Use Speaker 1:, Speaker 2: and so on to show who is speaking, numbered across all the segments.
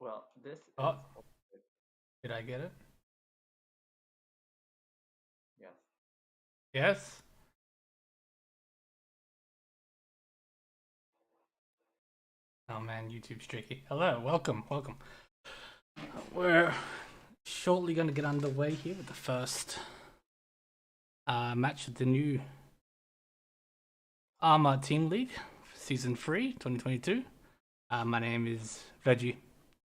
Speaker 1: Well, this
Speaker 2: Oh,
Speaker 1: is
Speaker 2: did I get it?
Speaker 1: yes.
Speaker 2: Yes. Oh man, YouTube's tricky. Hello, welcome. We're shortly going to get underway here with the first match of the new ARMA Team League, Season 3, 2022. My name is Veggie.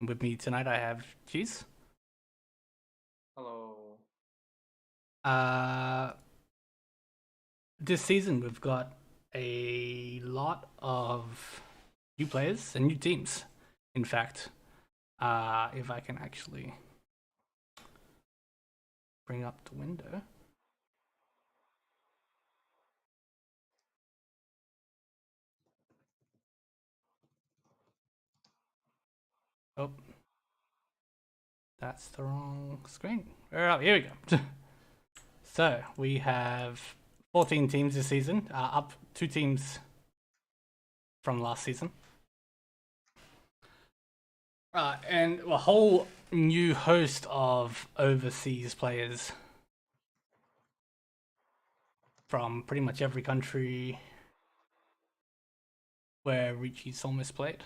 Speaker 2: And with me tonight I have Cheese.
Speaker 1: Hello.
Speaker 2: Uh, this season we've got a lot of new players and new teams. In fact, if I can actually bring up the window. Oh, that's the wrong screen. Here we go. So we have 14 teams this season, up 2 teams from last season. And a whole new host of overseas players from pretty much every country where Richie Solmis played.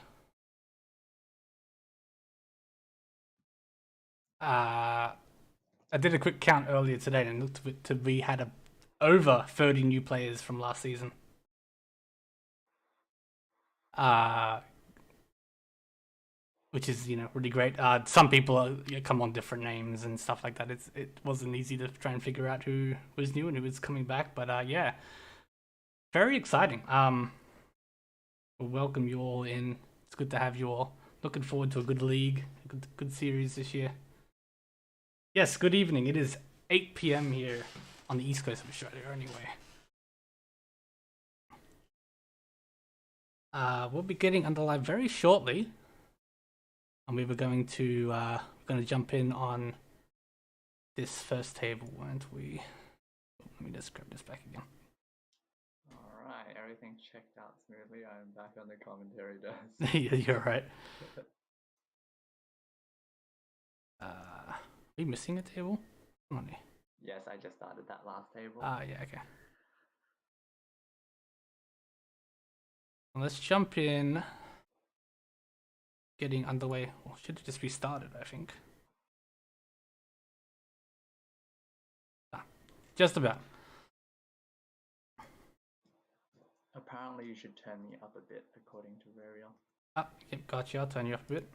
Speaker 2: I did a quick count earlier today and looked to we had over 30 new players from last season. Which is really great. Some people come on different names and stuff like that. It wasn't easy to try and figure out who was new and who was coming back, but yeah, very exciting. We'll welcome you all in. It's good to have you all. Looking forward to a good league, a good series this year. Yes, good evening. It is 8 p.m. here on the east coast of Australia. Anyway, we'll be getting underway very shortly. And we were going to jump in on this first table, weren't we? Let me just grab this back again.
Speaker 1: All right, everything checked out smoothly. I'm back on the commentary desk.
Speaker 2: You're right. Are we missing a table? Come on here.
Speaker 1: Yes, I just started that last table.
Speaker 2: Yeah, okay. Well, let's jump in. Getting underway. Well, should have just restarted, I think. Just about.
Speaker 1: Apparently, you should turn me up a bit according to Rariel.
Speaker 2: Yep, gotcha. I'll turn you up a bit.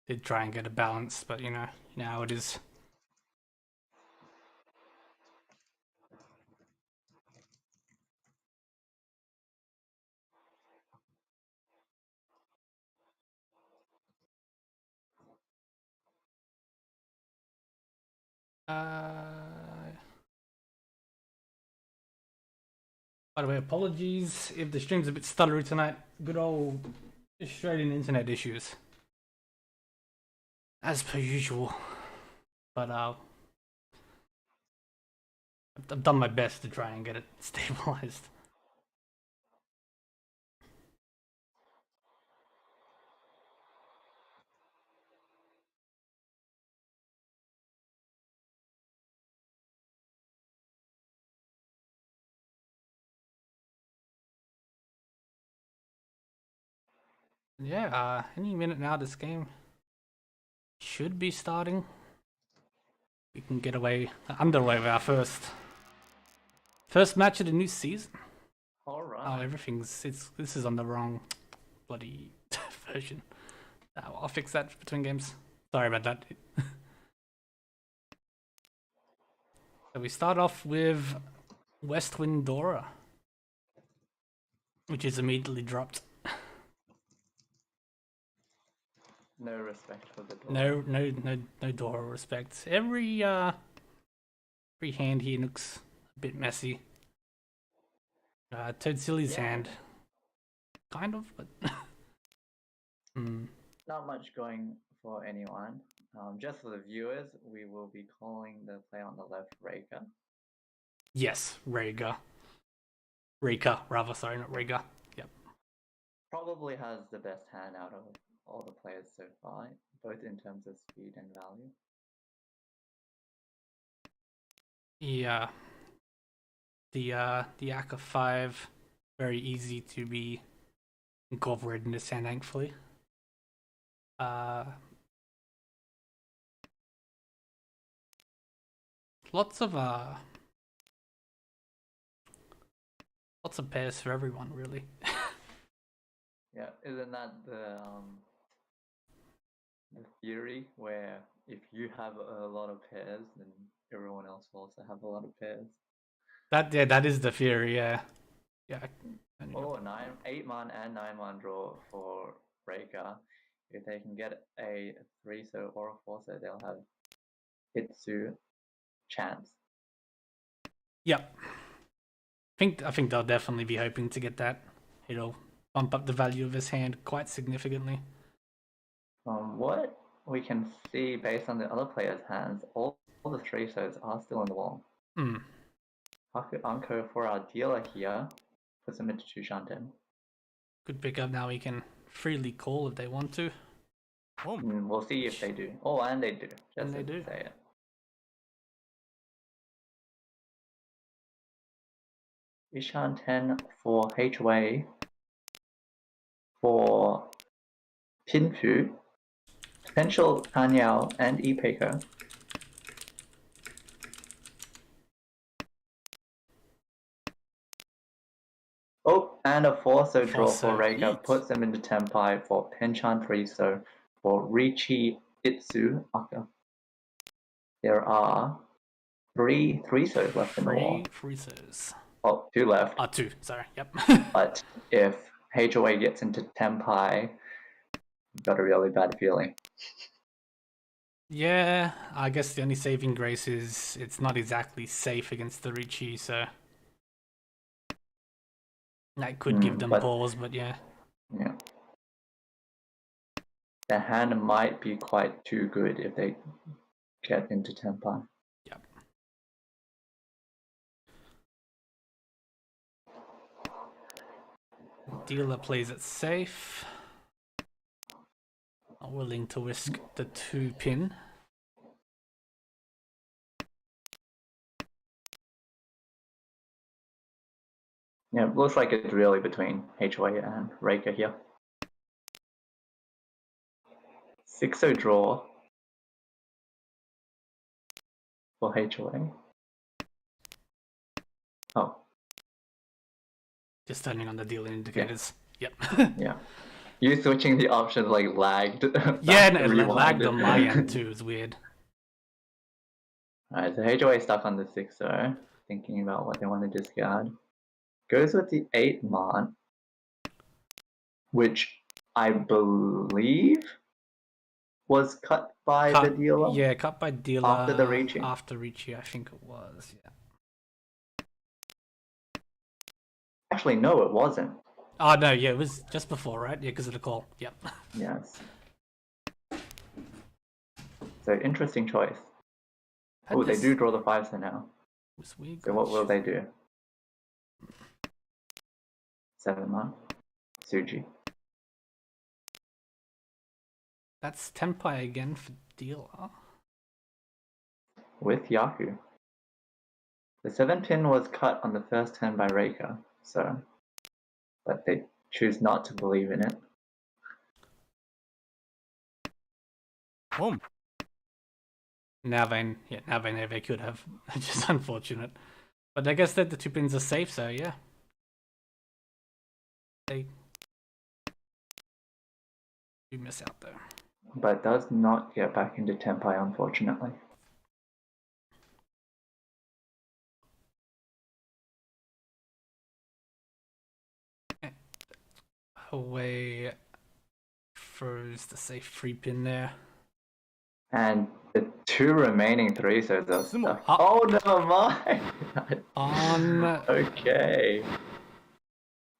Speaker 2: Did try and get a balance, but now it is. By the way, apologies if the stream's a bit stuttery tonight. Good old Australian internet issues. As per usual. But I've done my best to try and get it stabilized. Yeah, any minute now this game should be starting. We can get underway with our first match of the new season.
Speaker 1: All right.
Speaker 2: Oh, this is on the wrong bloody version. I'll fix that between games. Sorry about that. So we start off with West Windora, which is immediately dropped.
Speaker 1: No respect for the door.
Speaker 2: No Dora respect. Every hand here looks a bit messy. Toad Silly's hand, kind of, but
Speaker 1: Not much going for anyone. Just for the viewers, we will be calling the player on the left Raker.
Speaker 2: Yes, Rhaegar. Rika, rather, sorry, not Rhaegar. Yep.
Speaker 1: Probably has the best hand out of all the players so far, both in terms of speed and value.
Speaker 2: Yeah. The Akka 5, very easy to be incorporated in this hand, thankfully. Uh, lots of pairs for everyone, really.
Speaker 1: Yeah, isn't that the theory where if you have a lot of pairs, then everyone else will also have a lot of pairs?
Speaker 2: That is the theory. Yeah.
Speaker 1: Oh, 8-man and 9-man draw for Breaker. If they can get a 3-so or a 4-so, they'll have Itsu chance.
Speaker 2: Yep. I think they'll definitely be hoping to get that. It'll bump up the value of his hand quite significantly.
Speaker 1: What we can see based on the other players' hands, all the 3-sos are still in the wall. Haku Anko for our dealer here puts him into 2 Shanten.
Speaker 2: Good pickup. Now he can freely call if they want to.
Speaker 1: We'll see if they do. Oh, and they do. Just
Speaker 2: they do.
Speaker 1: Say it. Ishan 10 for H-Way for Pinfu, potential Tanyao and Ipeko. Oh, and a 4-so draw for Reika puts them into Tenpai for Penchan 3-so for Richi Itsu Aka. There are 3 3-sos left in the wall.
Speaker 2: 3 3-sos.
Speaker 1: Oh, 2 left.
Speaker 2: 2, sorry, yep.
Speaker 1: But if HOA gets into Tenpai, you've got a really bad feeling.
Speaker 2: Yeah, I guess the only saving grace is it's not exactly safe against the Richi, so that could give them pause, but yeah.
Speaker 1: Yeah. The hand might be quite too good if they get into Tenpai.
Speaker 2: Yep. Dealer plays it safe. Not willing to risk the 2 pin.
Speaker 1: Yeah, it looks like it's really between HOA and Reika here. 6-so draw for HOA. Oh.
Speaker 2: Just turning on the dealer indicators.
Speaker 1: Yeah.
Speaker 2: Yep.
Speaker 1: Yeah. You switching the options like lagged.
Speaker 2: Yeah, no, it lagged on my end too. It's weird.
Speaker 1: Alright, so HOA stuck on the 6-so, thinking about what they want to discard. Goes with the 8-man, which I believe was cut by the dealer.
Speaker 2: Yeah, cut by dealer
Speaker 1: after the Ricci.
Speaker 2: After Ricci, I think it was. Yeah.
Speaker 1: Actually, no, it wasn't.
Speaker 2: Oh no, yeah, it was just before, right? Yeah, because of the call. Yep.
Speaker 1: Yes. So interesting choice. Oh, they do draw the 5-so now. So what will they do? 7-man. Suji.
Speaker 2: That's Tenpai again for dealer.
Speaker 1: With Yaku. The 7-pin was cut on the first turn by Reika, so... But they choose not to believe in it.
Speaker 2: Now they know they could have. Just unfortunate. But I guess that the 2 pins are safe, so yeah. They do miss out though.
Speaker 1: But does not get back into Tenpai, unfortunately.
Speaker 2: Away throws the safe 3 pin there.
Speaker 1: And the 2 remaining 3-sos are stuck. Oh, never mind! Okay.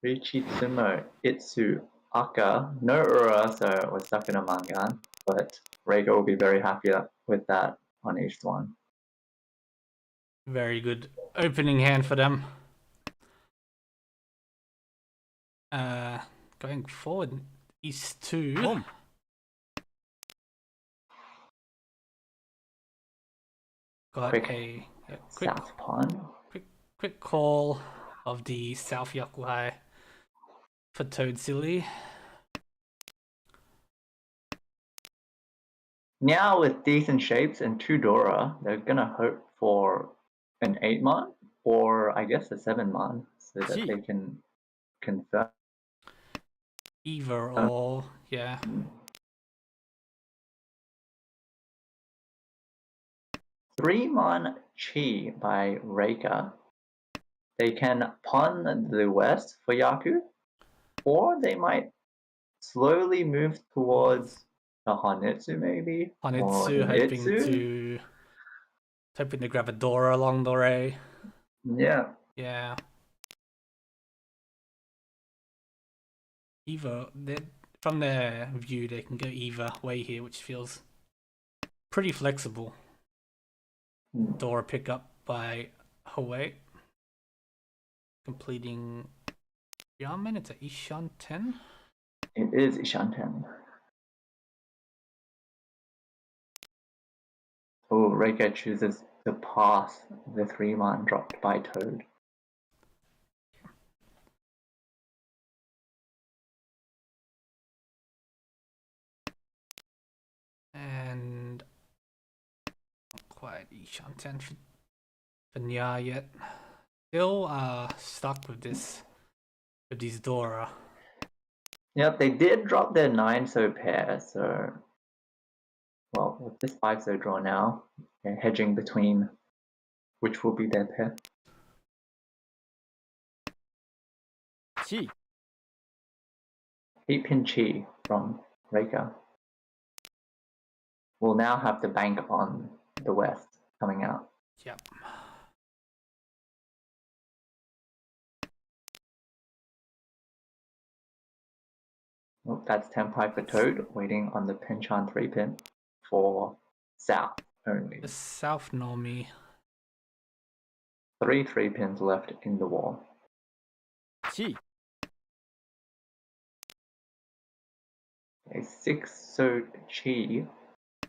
Speaker 1: Richi Tsumo, Itsu, Aka, no Ura, so we're stuck in a Mangan, but Reiko will be very happy with that on each one.
Speaker 2: Very good opening hand for them. Going forward, East 2. Got
Speaker 1: Quick
Speaker 2: a
Speaker 1: South pawn.
Speaker 2: quick call of the South Yakuhai for Toad Silly.
Speaker 1: Now with decent shapes and 2 Dora, they're gonna hope for an 8-man or I guess a 7-man so that they can confirm.
Speaker 2: Either or, yeah.
Speaker 1: 3-man Chi by Reika. They can pawn the west for Yaku, or they might slowly move towards a Hanetsu maybe.
Speaker 2: Hanetsu hoping to grab a Dora along the way.
Speaker 1: Yeah.
Speaker 2: Yeah. Either from their view, they can go either way here, which feels pretty flexible. Dora pickup by Hawaii, completing Yamen. It's at Ishan 10.
Speaker 1: It is Ishan 10. Oh, Reika chooses to pass the 3-man dropped by Toad.
Speaker 2: And not quite Ishan 10 for Nya yet. Still stuck with these Dora.
Speaker 1: Yep, they did drop their 9-so pair, so well, with this 5-so draw now, they're hedging between which will be their pair. 8-pin Chi from Reika. We'll now have to bank on the west coming out.
Speaker 2: Yep.
Speaker 1: Oh, that's Tenpai for Toad, waiting on the Pinchan 3-pin for South only.
Speaker 2: The South Nomi.
Speaker 1: 3 3-pins left in the wall. A 6-so Chi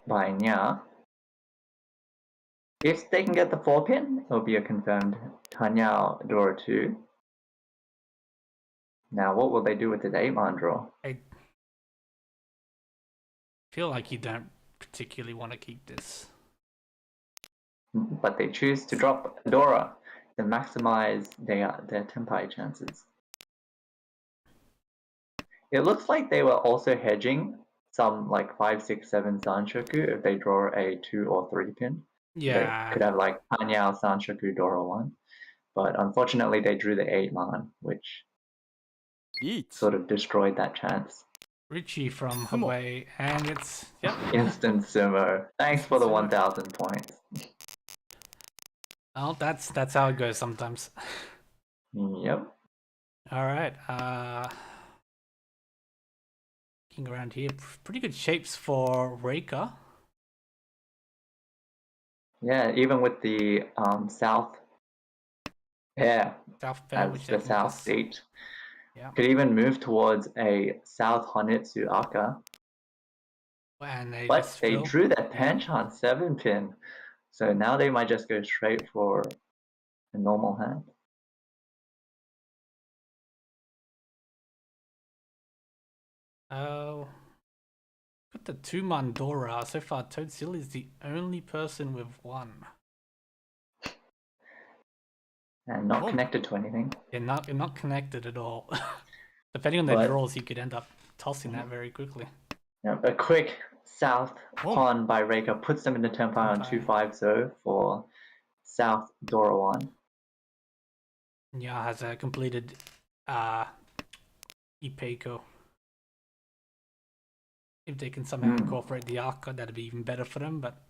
Speaker 1: by Nya. If they can get the 4-pin, it'll be a confirmed Tanyao Dora 2. Now, what will they do with this 8-man draw?
Speaker 2: I feel like you don't particularly want to keep this.
Speaker 1: But they choose to drop Dora to maximize their Tenpai chances. It looks like they were also hedging some like 5, 6, 7 Sanshoku if they draw a 2 or 3-pin.
Speaker 2: Yeah.
Speaker 1: They could have like Tanyao, Sanshoku, Dora 1. But unfortunately, they drew the 8-man, which sort of destroyed that chance.
Speaker 2: Richie from Hawaii, and it's
Speaker 1: Instant sumo. Thanks for the 1,000 points.
Speaker 2: Well, that's how it goes sometimes.
Speaker 1: Yep.
Speaker 2: All right. Looking around here, pretty good shapes for Reika.
Speaker 1: Yeah, even with the south pair, as the south state.
Speaker 2: Yeah.
Speaker 1: Could even move towards a South Honitsu Aka.
Speaker 2: And
Speaker 1: they drew that Hanchans 7-pin, so now they might just go straight for a normal hand.
Speaker 2: Oh, got the 2-man Dora. So far, Toad Silly is the only person with 1.
Speaker 1: And not connected to anything.
Speaker 2: You're not connected at all. Depending on their draws, you could end up tossing that very quickly.
Speaker 1: Yeah, a quick South pawn by Reika puts them into Tenpai on 2-5-0 for South Dora 1.
Speaker 2: Yeah, has a completed Ipeiko. If they can somehow incorporate the Aka, that'd be even better for them, but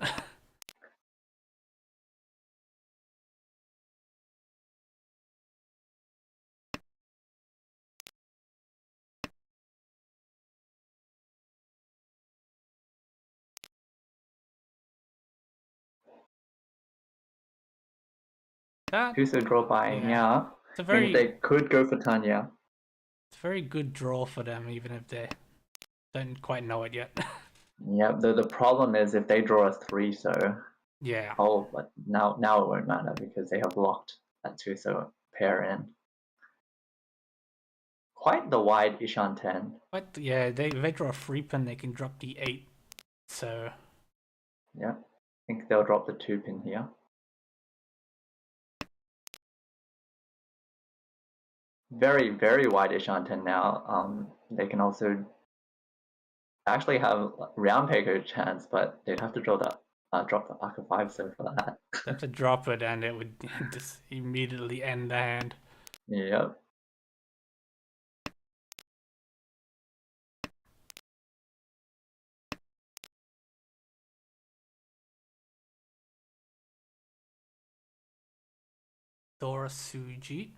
Speaker 2: That,
Speaker 1: Tuso draw by
Speaker 2: yeah.
Speaker 1: Nya.
Speaker 2: It's a
Speaker 1: Means
Speaker 2: very,
Speaker 1: they could go for Tanya.
Speaker 2: it's a very good draw for them, even if they don't quite know it yet.
Speaker 1: Yep, the problem is if they draw a 3, so
Speaker 2: Yeah.
Speaker 1: oh, but now it won't matter because they have locked that Tuso pair in. Quite the wide Ishan 10.
Speaker 2: But yeah, they draw a free pin, they can drop the 8. So
Speaker 1: Yeah, I think they'll drop the 2 pin here. Very, very wide Ishan 10 now. They can also actually have round Peko chance, but they'd have to draw the drop the Aka 5 so for that.
Speaker 2: they have to drop it and it would just immediately end the hand.
Speaker 1: Yep.
Speaker 2: Dora Suji.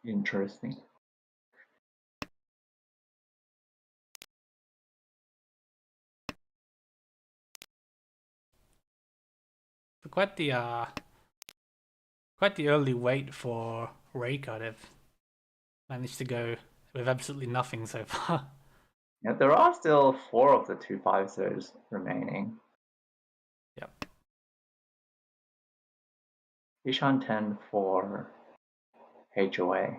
Speaker 1: Interesting.
Speaker 2: Quite the early wait for Reika. They've managed to go with absolutely nothing so far.
Speaker 1: Yeah, there are still 4 of the 2 5-0s remaining.
Speaker 2: Yep.
Speaker 1: Ishan 10 for HOA.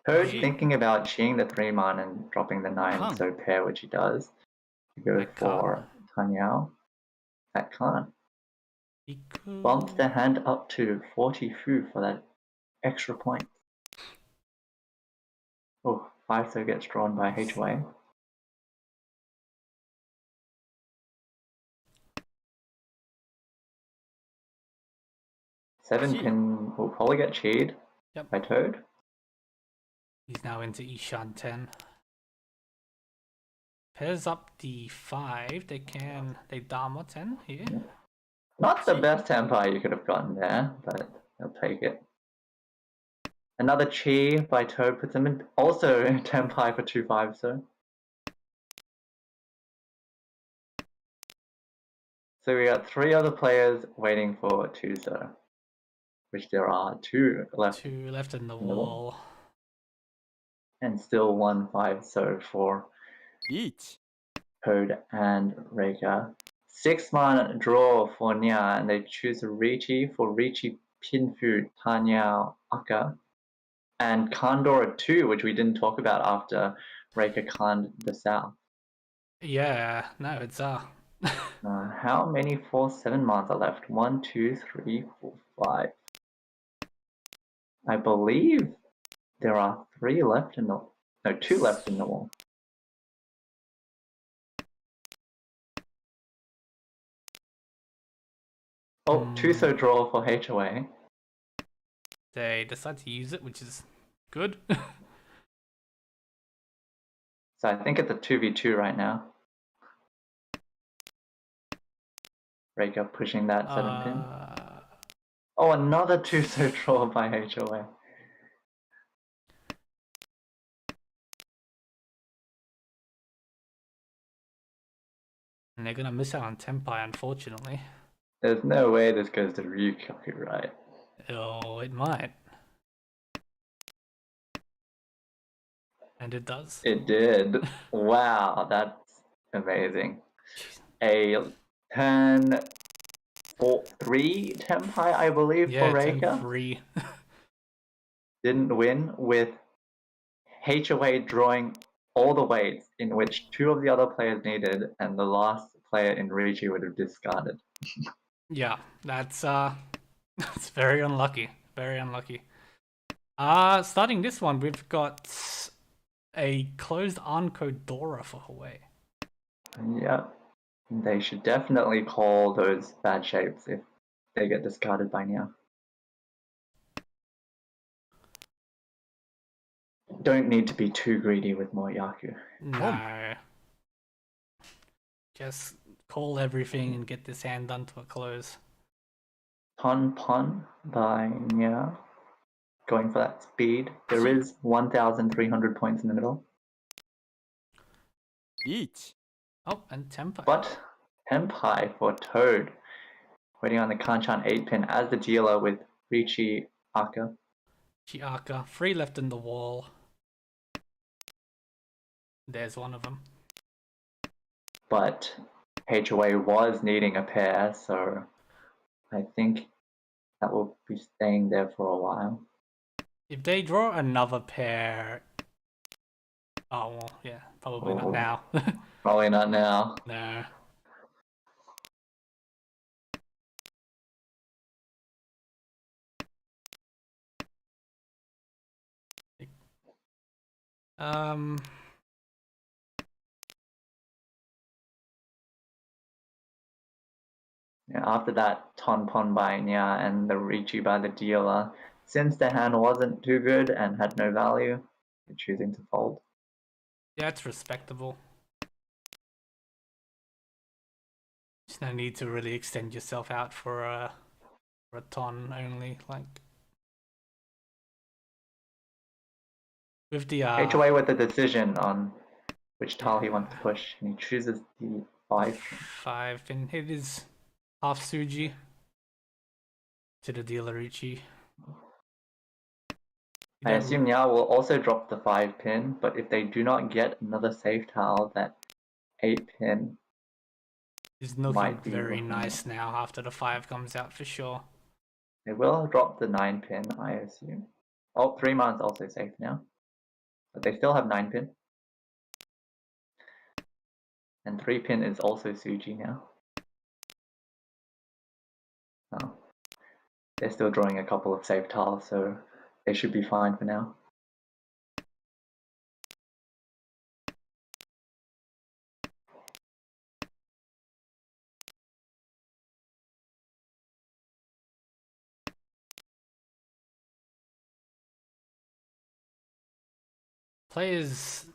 Speaker 1: Toad thinking about cheating the 3-man and dropping the 9, so pair, which he does. To go for Tanyao. That can't. Bumps the hand up to 40 fu for that extra point. Oh, 5-0 gets drawn by HOA. Seven pin will probably get cheated by Toad.
Speaker 2: He's now into Ishan 10. Pairs up the 5. They Dharma 10 here.
Speaker 1: Yeah. Not the best tempo you could have gotten there, but they'll take it. Another Chi by Toad puts him in also tempai for 2-5, so. So we got 3 other players waiting for 2-0, which there are 2 left.
Speaker 2: 2 left in the wall.
Speaker 1: And still 1-5-0 for
Speaker 3: each.
Speaker 1: Toad and Reika. 6-man draw for Nya, and they choose Richi for Richi Pinfu Tanya Aka. And Kandora 2, which we didn't talk about after Reika Kand the South.
Speaker 2: Yeah, no, it's
Speaker 1: How many 4-7 months are left? 1, 2, 3, 4, 5. I believe there are 3 left in the no 2 left in the wall. Oh, 2-so draw for HOA.
Speaker 2: They decide to use it, which is good.
Speaker 1: So I think it's a 2v2 right now. Reika pushing that 7 pin. Oh, another 2-so draw by HOA.
Speaker 2: And they're gonna miss out on Tempai, unfortunately.
Speaker 1: There's no way this goes to Ryukyoku, right?
Speaker 2: Oh, it might. And it does.
Speaker 1: It did. Wow, that's amazing. A 10-3 Tempai, I believe, for Reika.
Speaker 2: 10-3.
Speaker 1: Didn't win, with HOA drawing all the weights in which 2 of the other players needed, and the last player in Ricci would have discarded.
Speaker 2: Yeah, that's that's very unlucky. Very unlucky. Starting this one, we've got a closed Anko Dora for Hawaii.
Speaker 1: Yep. They should definitely call those bad shapes if they get discarded by now. Don't need to be too greedy with more Yaku.
Speaker 2: No. Just call everything and get this hand done to a close.
Speaker 1: Pon by Nya. Going for that speed. There is 1,300 points in the middle.
Speaker 3: each.
Speaker 2: Oh, and tempo.
Speaker 1: But Tenpai for Toad, waiting on the Kanchan 8-pin as the dealer with Richi Aka.
Speaker 2: Chiaka, 3 left in the wall. There's one of them.
Speaker 1: But HOA was needing a pair, so I think that will be staying there for a while.
Speaker 2: If they draw another pair... Oh, well, yeah, probably not now.
Speaker 1: Probably not now.
Speaker 2: No.
Speaker 1: Yeah, after that Ton Pon by Nya and the Richi by the dealer, since the hand wasn't too good and had no value, you're choosing to fold.
Speaker 2: Yeah, it's respectable. There's no need to really extend yourself out for a ton only, like... With the
Speaker 1: HOA with the decision on which tile he wants to push, and he chooses the 5.
Speaker 2: 5 pin. It is half Suji to the dealer Richi.
Speaker 1: I assume Nya will also drop the 5 pin, but if they do not get another safe tile, that 8 pin
Speaker 2: is looking very nice now after the 5 comes out for sure.
Speaker 1: They will drop the 9 pin, I assume. Oh, 3 man's also safe now. But they still have 9 pin. And 3 pin is also Suji now. Oh. They're still drawing a couple of safe tiles, so they should be fine for now.
Speaker 2: Players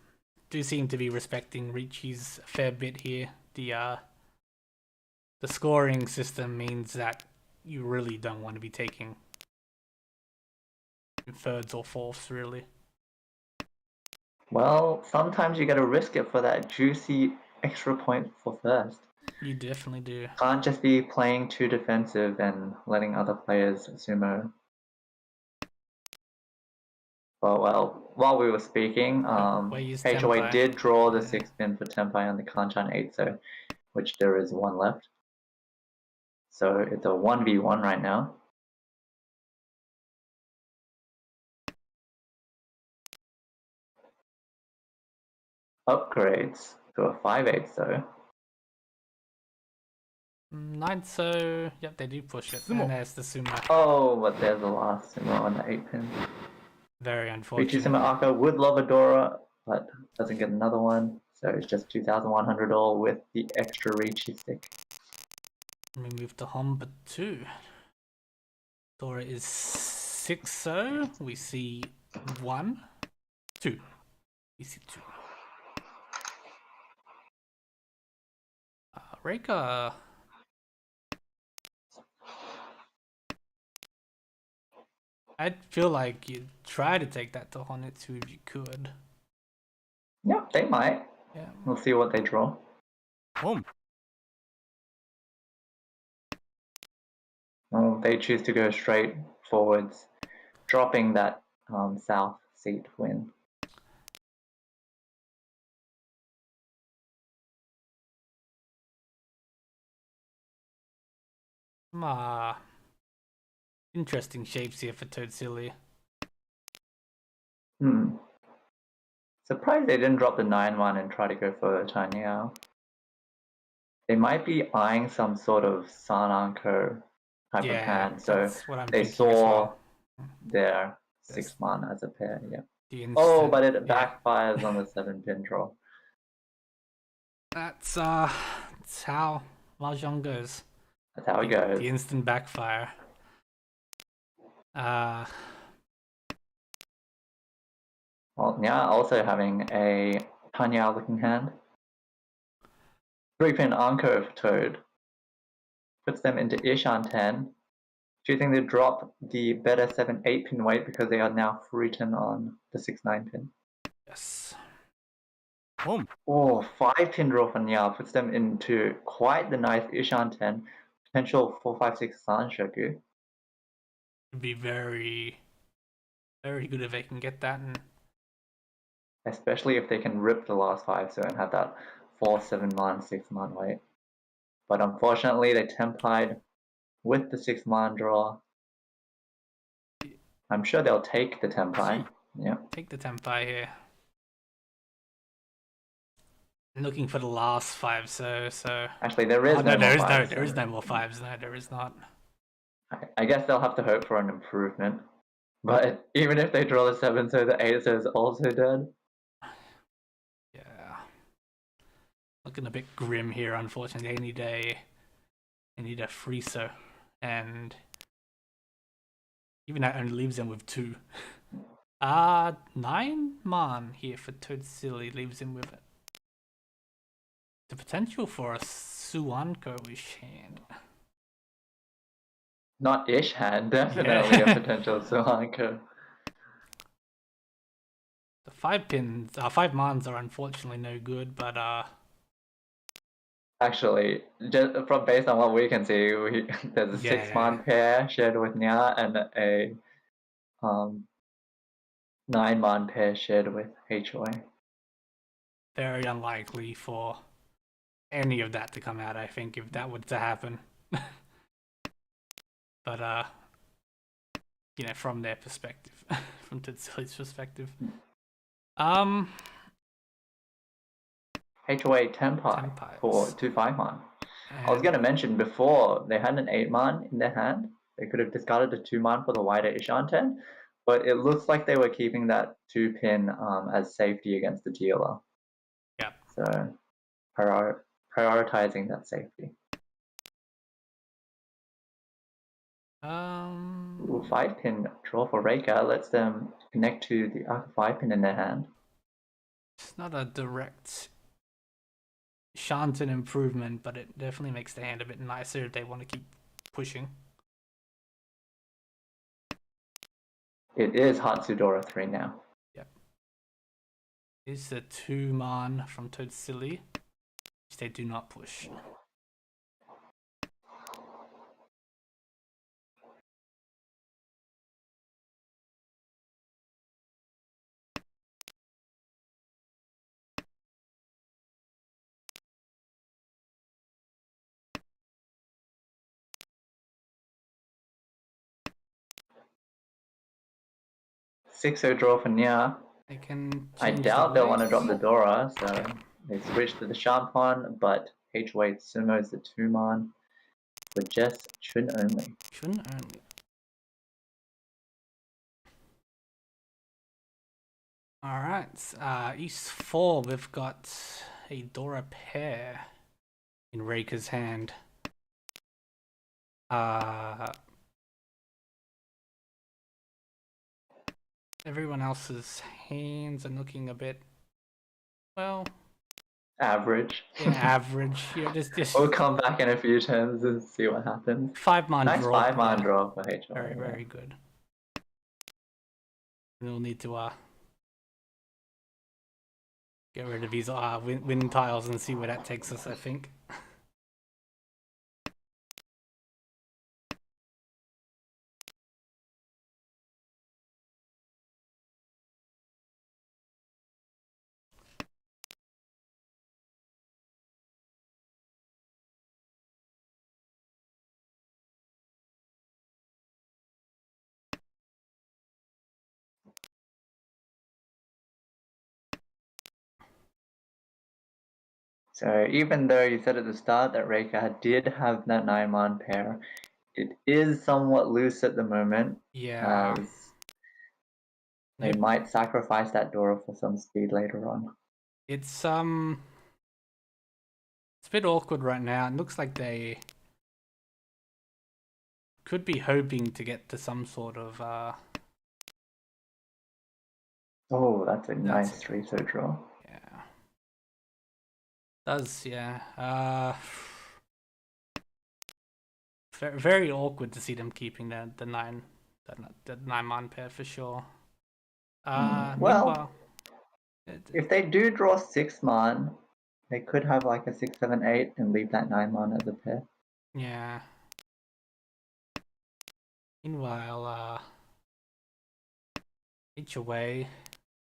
Speaker 2: do seem to be respecting Richi's a fair bit here. The scoring system means that you really don't want to be taking thirds or fourths, really.
Speaker 1: Well, sometimes you gotta risk it for that juicy extra point for first.
Speaker 2: You definitely do.
Speaker 1: Can't just be playing too defensive and letting other players sumo. Well, while we were speaking, HOA did draw the 6 pin for Tenpai on the Kanchan 8, so which there is 1 left. So it's a 1v1 right now. Upgrades to a 5/8 though.
Speaker 2: 9, so yep, they do push it. And there's the sumo.
Speaker 1: Oh, but there's the last sumo on the 8 pin.
Speaker 2: Very unfortunate.
Speaker 1: Richi Sumo Aka would love a Dora, but doesn't get another one. So it's just 2,100 all with the extra Richi stick.
Speaker 2: We move to Humber 2. Dora is 6, so we see 1, 2. We see 2. Reika. I'd feel like you'd try to take that to Honitsu if you could.
Speaker 1: Yeah, they might.
Speaker 2: Yeah.
Speaker 1: We'll see what they draw.
Speaker 3: Home.
Speaker 1: Oh, they choose to go straight forwards, dropping that south seat win.
Speaker 2: Interesting shapes here for Toad Silly.
Speaker 1: Surprised they didn't drop the 9-1 and try to go for Tanyao. They might be eyeing some sort of Sananko type of hand, so they saw their 6-man as a pair, yeah. Oh, but it backfires on the 7-pin draw.
Speaker 2: That's how Mahjong goes.
Speaker 1: That's how it goes.
Speaker 2: The instant backfire.
Speaker 1: Well, Nya also having a Tanyao looking hand. 3-pin Anko for Toad. Puts them into Ishan 10. Choosing to drop the better 7-8 pin weight because they are now free turn on the 6-9 pin.
Speaker 2: Yes. Boom.
Speaker 1: Oh, 5-pin draw for Nya puts them into quite the nice Ishan 10. Potential 4-5-6 Sanshoku.
Speaker 2: It'd be very, very good if they can get that. And
Speaker 1: especially if they can rip the last 5 so and have that 4-7 man, 6 man wait. But unfortunately, they tempied with the 6 man draw. I'm sure they'll take the tempai. Yeah.
Speaker 2: Take the tempai here. Looking for the last 5, so
Speaker 1: actually there is no more fives.
Speaker 2: There is no more 5s. No, there is not.
Speaker 1: I guess they'll have to hope for an improvement. But even if they draw the 7, so the 8 is also dead.
Speaker 2: Yeah. Looking a bit grim here, unfortunately. They need a freezer. And even that only leaves them with 2. 9 man here for Toad Silly leaves him with the potential for a Suanko-ish hand.
Speaker 1: Not ish hand, definitely a potential Suanko.
Speaker 2: The 5 mans are unfortunately no good, but
Speaker 1: actually, just from based on what we can see, there's a 6 man pair shared with Nya and a 9 man pair shared with HOA.
Speaker 2: Very unlikely for any of that to come out, I think, if that were to happen. But you know, from their perspective, from Tetsuli's perspective. HOA
Speaker 1: Tempai for 2-5 man. I was going to mention before, they had an 8 man in their hand. They could have discarded the 2 man for the wider Ishan 10, but it looks like they were keeping that 2-pin as safety against the dealer.
Speaker 2: Yeah.
Speaker 1: So prioritizing that safety. 5-pin draw for Reika lets them connect to the 5-pin in their hand.
Speaker 2: It's not a direct Shanton improvement, but it definitely makes the hand a bit nicer if they want to keep pushing.
Speaker 1: It is Hatsudora 3 now.
Speaker 2: Yep. It's the 2 man from Toad Silly, which they do not push.
Speaker 1: Six-o draw for Nya. I doubt they'll want to drop the Dora, so they switch to the Champon, but HOA Sumo's the 2-man for just Chun only.
Speaker 2: Chun only. Alright, East 4, we've got a Dora pair in Reika's hand. Everyone else's hands are looking a bit, well,
Speaker 1: average.
Speaker 2: Yeah, average. Yeah, just
Speaker 1: we'll come back in a few turns and see what happens.
Speaker 2: 5-man
Speaker 1: nice
Speaker 2: draw.
Speaker 1: 5-man draw for HOA.
Speaker 2: Very, very good. We'll need to get rid of these wind tiles and see where that takes us, I think.
Speaker 1: So even though you said at the start that Reika did have that 9-man pair, it is somewhat loose at the moment.
Speaker 2: Yeah.
Speaker 1: They might sacrifice that Dora for some speed later on.
Speaker 2: It's a bit awkward right now. It looks like they could be hoping to get to some sort of
Speaker 1: oh, that's a nice 3-so draw.
Speaker 2: Yeah. Does, yeah. Very awkward to see them keeping the 9-man pair for sure.
Speaker 1: Well, If they do draw 6 man, they could have like a 6, 7, 8 and leave that 9 man as a pair.
Speaker 2: Yeah. Meanwhile, HOA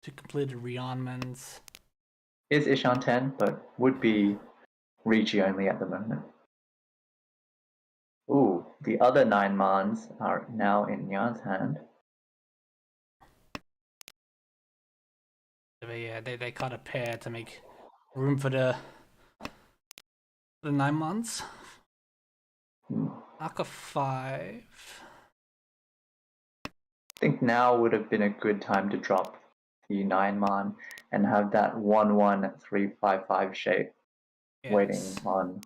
Speaker 2: to completed rearmaments.
Speaker 1: Is Ishan 10, but would be Ricci only at the moment. Ooh, the other 9 mans are now in Nyan's hand.
Speaker 2: But yeah, they cut a pair to make room for the 9 months. Aka 5.
Speaker 1: I think now would have been a good time to drop the 9 man and have that 1-1-3-5-5 shape waiting on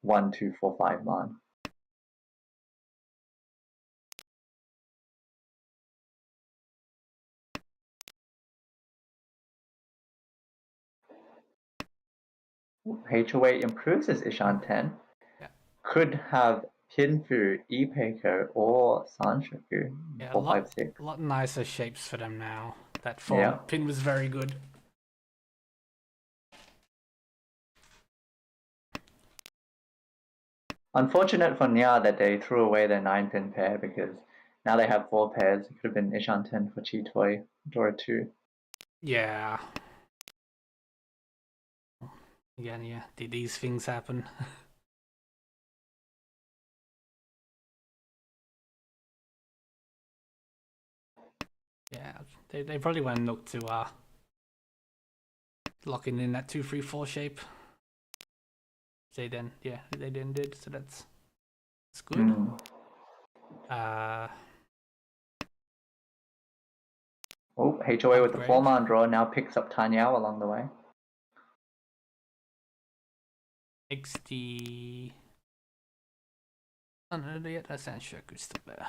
Speaker 1: 1-2-4-5 man. HOA improves his Ishan 10.
Speaker 2: Yeah.
Speaker 1: Could have Pinfu, Ipeko, or Sanshoku.
Speaker 2: Yeah,
Speaker 1: 4, 5, 6.
Speaker 2: A lot nicer shapes for them now. That form pin was very good.
Speaker 1: Unfortunate for Nya that they threw away their 9-pin pair because now they have 4 pairs. It could have been Ishan 10 for Chitoy, Dora 2.
Speaker 2: Yeah. Again, yeah, these things happen. Yeah, they probably went and looked to locking in that 2-3-4 shape. They then did, so that's good.
Speaker 1: Oh, HOA with the 4-man draw now picks up Tanyao along the way.
Speaker 2: XD. Oh no, yeah, that's Anshoku's still there.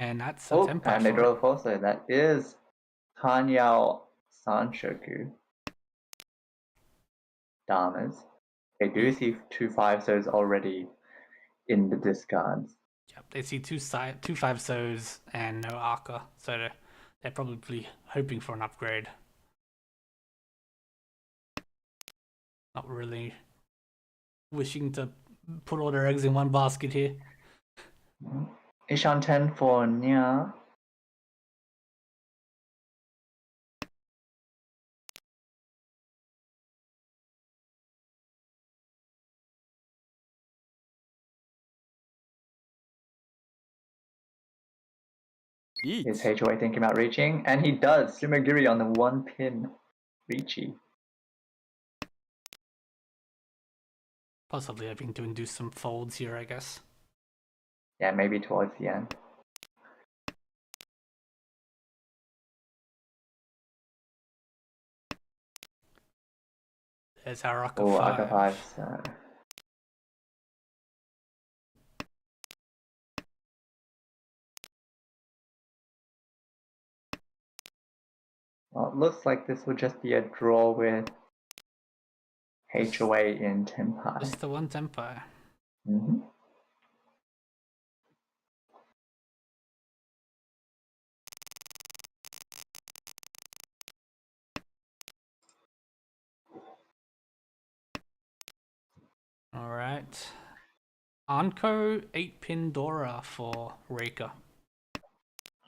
Speaker 2: And that's a tempo.
Speaker 1: And they draw a 4, so that is Tanyao Sanshoku. Damas. They do see 2 5-sos already in the discards.
Speaker 2: Yep, they see 2 5-sos and no Arca, so they're probably hoping for an upgrade. Not really wishing to put all their eggs in one basket here.
Speaker 1: Ishan 10 for Nya. Is HOA thinking about reaching? And he does. Sumagiri on the 1-pin Ricci.
Speaker 2: Possibly hoping to induce some folds here, I guess.
Speaker 1: Yeah, maybe towards the end.
Speaker 2: There's our Aka 5.
Speaker 1: Oh, Aka 5. So. Well, it looks like this would just be a draw with HOA in Tenpai.
Speaker 2: Just the one Tenpai. Alright. Anko 8-pin Dora for Reika.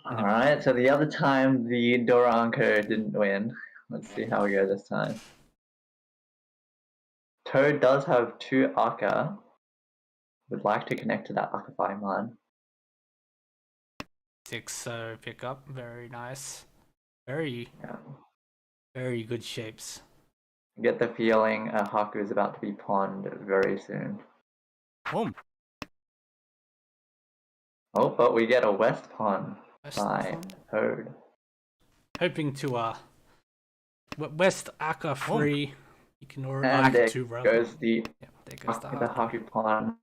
Speaker 1: Alright, so the other time the Dora Anko didn't win. Let's see how we go this time. Toad does have 2 Aka. Would like to connect to that Aka 5 man.
Speaker 2: 6 pick up, very nice. Very good shapes.
Speaker 1: I get the feeling Haku is about to be pawned very soon. Oh, but we get a West pawn by Toad.
Speaker 2: Hoping to West Aka 3. You can order
Speaker 1: and
Speaker 2: Aka
Speaker 1: 2
Speaker 2: rather.
Speaker 1: Goes the Haku pawn.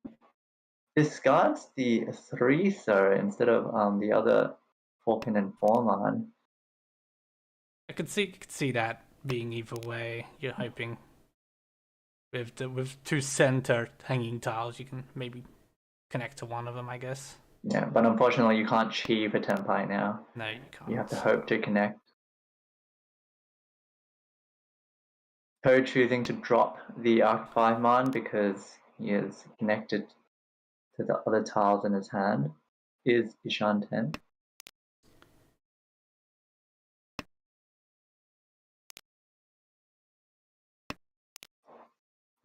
Speaker 1: Discards the 3 so instead of the other 4-pin and 4-man.
Speaker 2: I could see that being either way. You're hoping with 2 center hanging tiles, you can maybe connect to one of them, I guess.
Speaker 1: Yeah, but unfortunately you can't chi for Tenpai now.
Speaker 2: No, you can't.
Speaker 1: You have to hope to connect. Toad choosing to drop the Arc 5 Mon because he is connected to the other tiles in his hand is Ishan 10.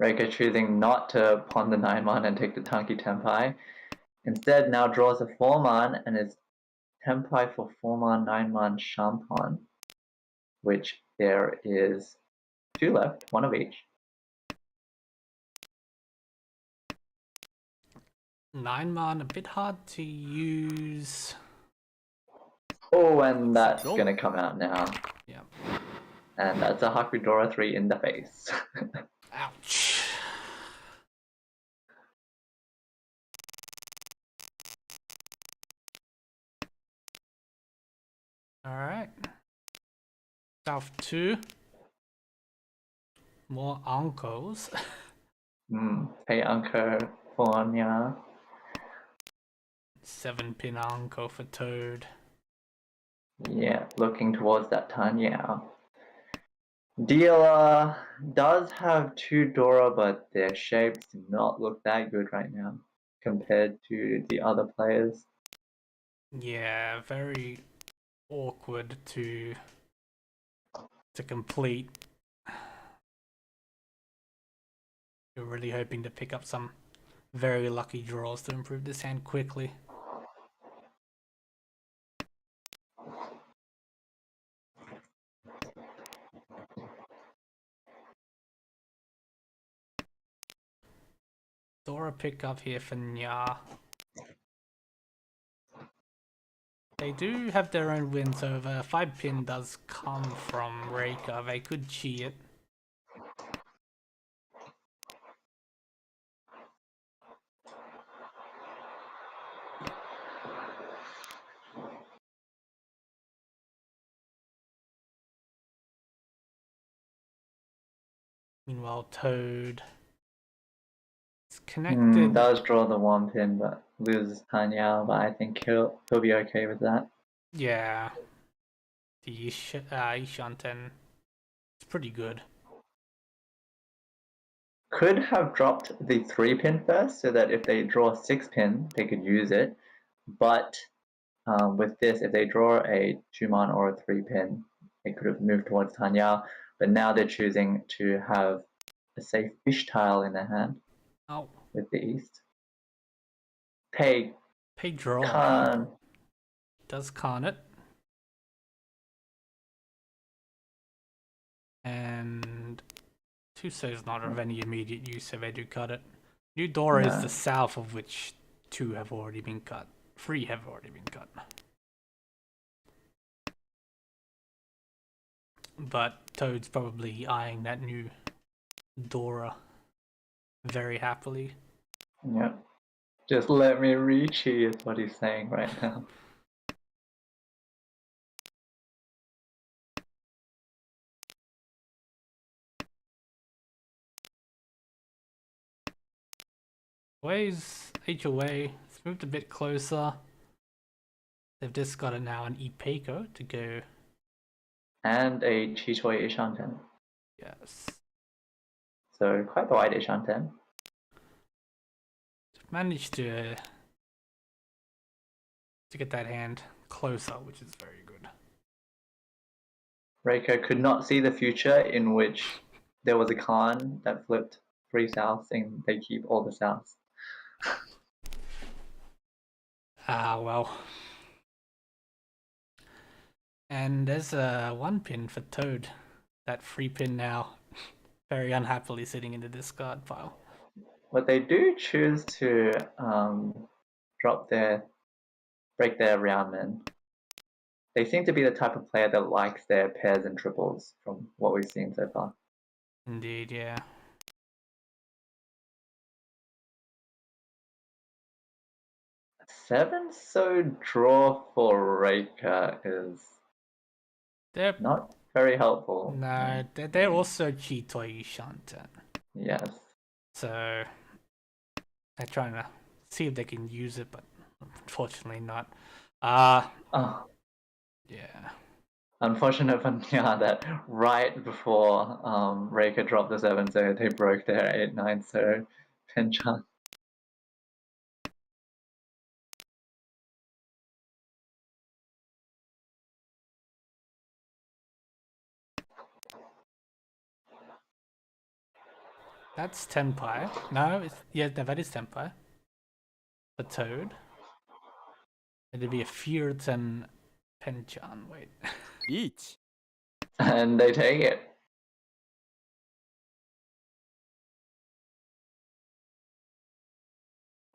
Speaker 1: Reika choosing not to pawn the 9 Mon and take the Tanki Tenpai. Instead now draws a 4 Mon and is Tenpai for 4 Mon, 9 Mon Shampon, which there is 2 left, 1 of each.
Speaker 2: 9 Mon, a bit hard to use.
Speaker 1: Oh, and that's gonna come out now.
Speaker 2: Yeah.
Speaker 1: And that's a Hakudora 3 in the face.
Speaker 2: Ouch. Alright. South 2. More uncles.
Speaker 1: Hey Uncle Fonya.
Speaker 2: 7-pin uncle for Toad.
Speaker 1: Yeah, looking towards that Tanya. Dealer does have 2 Dora, but their shapes do not look that good right now compared to the other players.
Speaker 2: Yeah, very awkward to complete. You're really hoping to pick up some very lucky draws to improve this hand quickly. Dora pick up here for Nya. They do have their own wins over. 5-pin does come from Reika. They could cheat it. Meanwhile, Toad is connected.
Speaker 1: Does draw the 1 pin, but loses Tanya, but I think he'll be okay with that.
Speaker 2: Yeah. The Ishanten is pretty good.
Speaker 1: Could have dropped the 3 pin first so that if they draw 6 pin, they could use it. But with this, if they draw a 2 Mon or a 3 pin, they could have moved towards Tanya. But now they're choosing to have a safe fish tile in their hand with the East. Pay
Speaker 2: draw.
Speaker 1: Khan.
Speaker 2: Does Khan it. And Tuso is not of any immediate use, so they do cut it. New Dora is the south, of which 2 have already been cut. 3 have already been cut. But Toad's probably eyeing that new Dora very happily.
Speaker 1: Yep. Just let me reach you is what he's saying right now.
Speaker 2: Waves HOA. It's moved a bit closer. They've just got it now an Ipeko to go.
Speaker 1: And a Chichoi Ishanten.
Speaker 2: Yes.
Speaker 1: So quite the wide Ishanten.
Speaker 2: Managed to get that hand closer, which is very good.
Speaker 1: Reiko could not see the future in which there was a Khan that flipped 3 souths and they keep all the souths.
Speaker 2: Well. And there's a 1 pin for Toad. That 3 pin now very unhappily sitting in the discard pile.
Speaker 1: But they do choose to break their roundmen. They seem to be the type of player that likes their pairs and triples from what we've seen so far.
Speaker 2: Indeed, yeah.
Speaker 1: Seven, so draw for Reika is not very helpful.
Speaker 2: No, they're also Chitoi Shanten.
Speaker 1: Yes.
Speaker 2: So they're trying to see if they can use it, but Unfortunately not.
Speaker 1: Oh,
Speaker 2: Yeah.
Speaker 1: unfortunate for Nya that right before Reika dropped the 7, so they broke their 8-9, so Penchan.
Speaker 2: That's Tenpai. No, that is Tenpai. The Toad. It'd be a Fearton Penchan. Wait.
Speaker 3: Each.
Speaker 1: And they take it.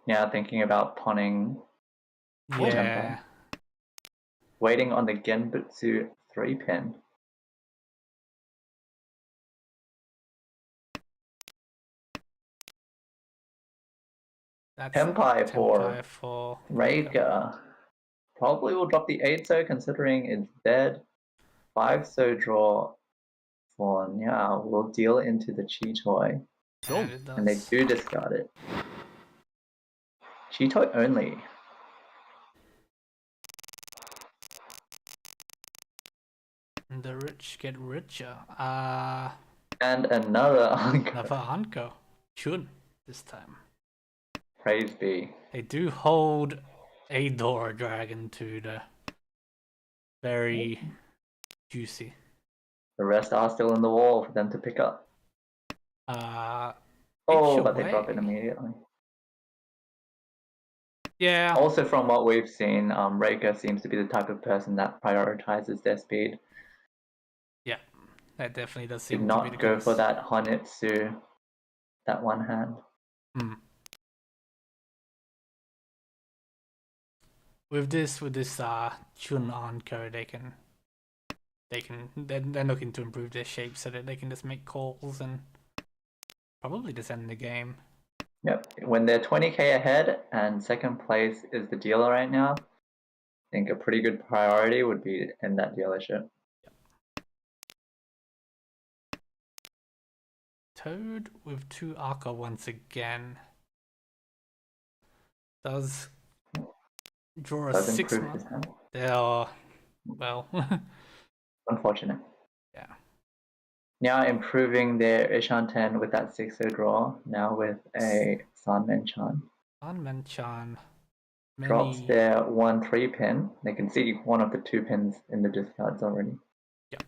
Speaker 1: Now thinking about pawning
Speaker 2: Yeah.
Speaker 1: waiting on the Genbutsu 3-pin.
Speaker 2: That's
Speaker 1: Tenpai
Speaker 2: Tenpai
Speaker 1: for
Speaker 2: for
Speaker 1: Reika. Probably will drop the 8-so considering it's dead. 5-so draw for Nya will deal into the Chi Toy. And they do discard it. Chi Toy only.
Speaker 2: The rich get richer.
Speaker 1: And another
Speaker 2: Another Hanko. Chun this time.
Speaker 1: Praise be.
Speaker 2: They do hold a Dora Dragon to the very juicy.
Speaker 1: The rest are still in the wall for them to pick up. Oh, but they drop it immediately.
Speaker 2: Yeah.
Speaker 1: Also, from what we've seen, Reika seems to be the type of person that prioritizes their speed.
Speaker 2: Yeah, that definitely does
Speaker 1: Did
Speaker 2: seem to be the
Speaker 1: not go
Speaker 2: case.
Speaker 1: for that Honitsu, that one hand.
Speaker 2: With this Chun Anko, they're looking to improve their shape so that they can just make calls and probably just end the game.
Speaker 1: Yep. When they're 20k ahead and second place is the dealer right now, I think a pretty good priority would be to end that dealership.
Speaker 2: Toad with 2 Arca once again. Does draw a 6-month. They are, well...
Speaker 1: Unfortunate.
Speaker 2: Yeah.
Speaker 1: Now improving their Ishan 10 with that 6-0 draw, now with a Sanmenchan.
Speaker 2: Sanmenchan.
Speaker 1: Drops their 1-3 pin. They can see one of the 2 pins in the discards already.
Speaker 2: Yeah.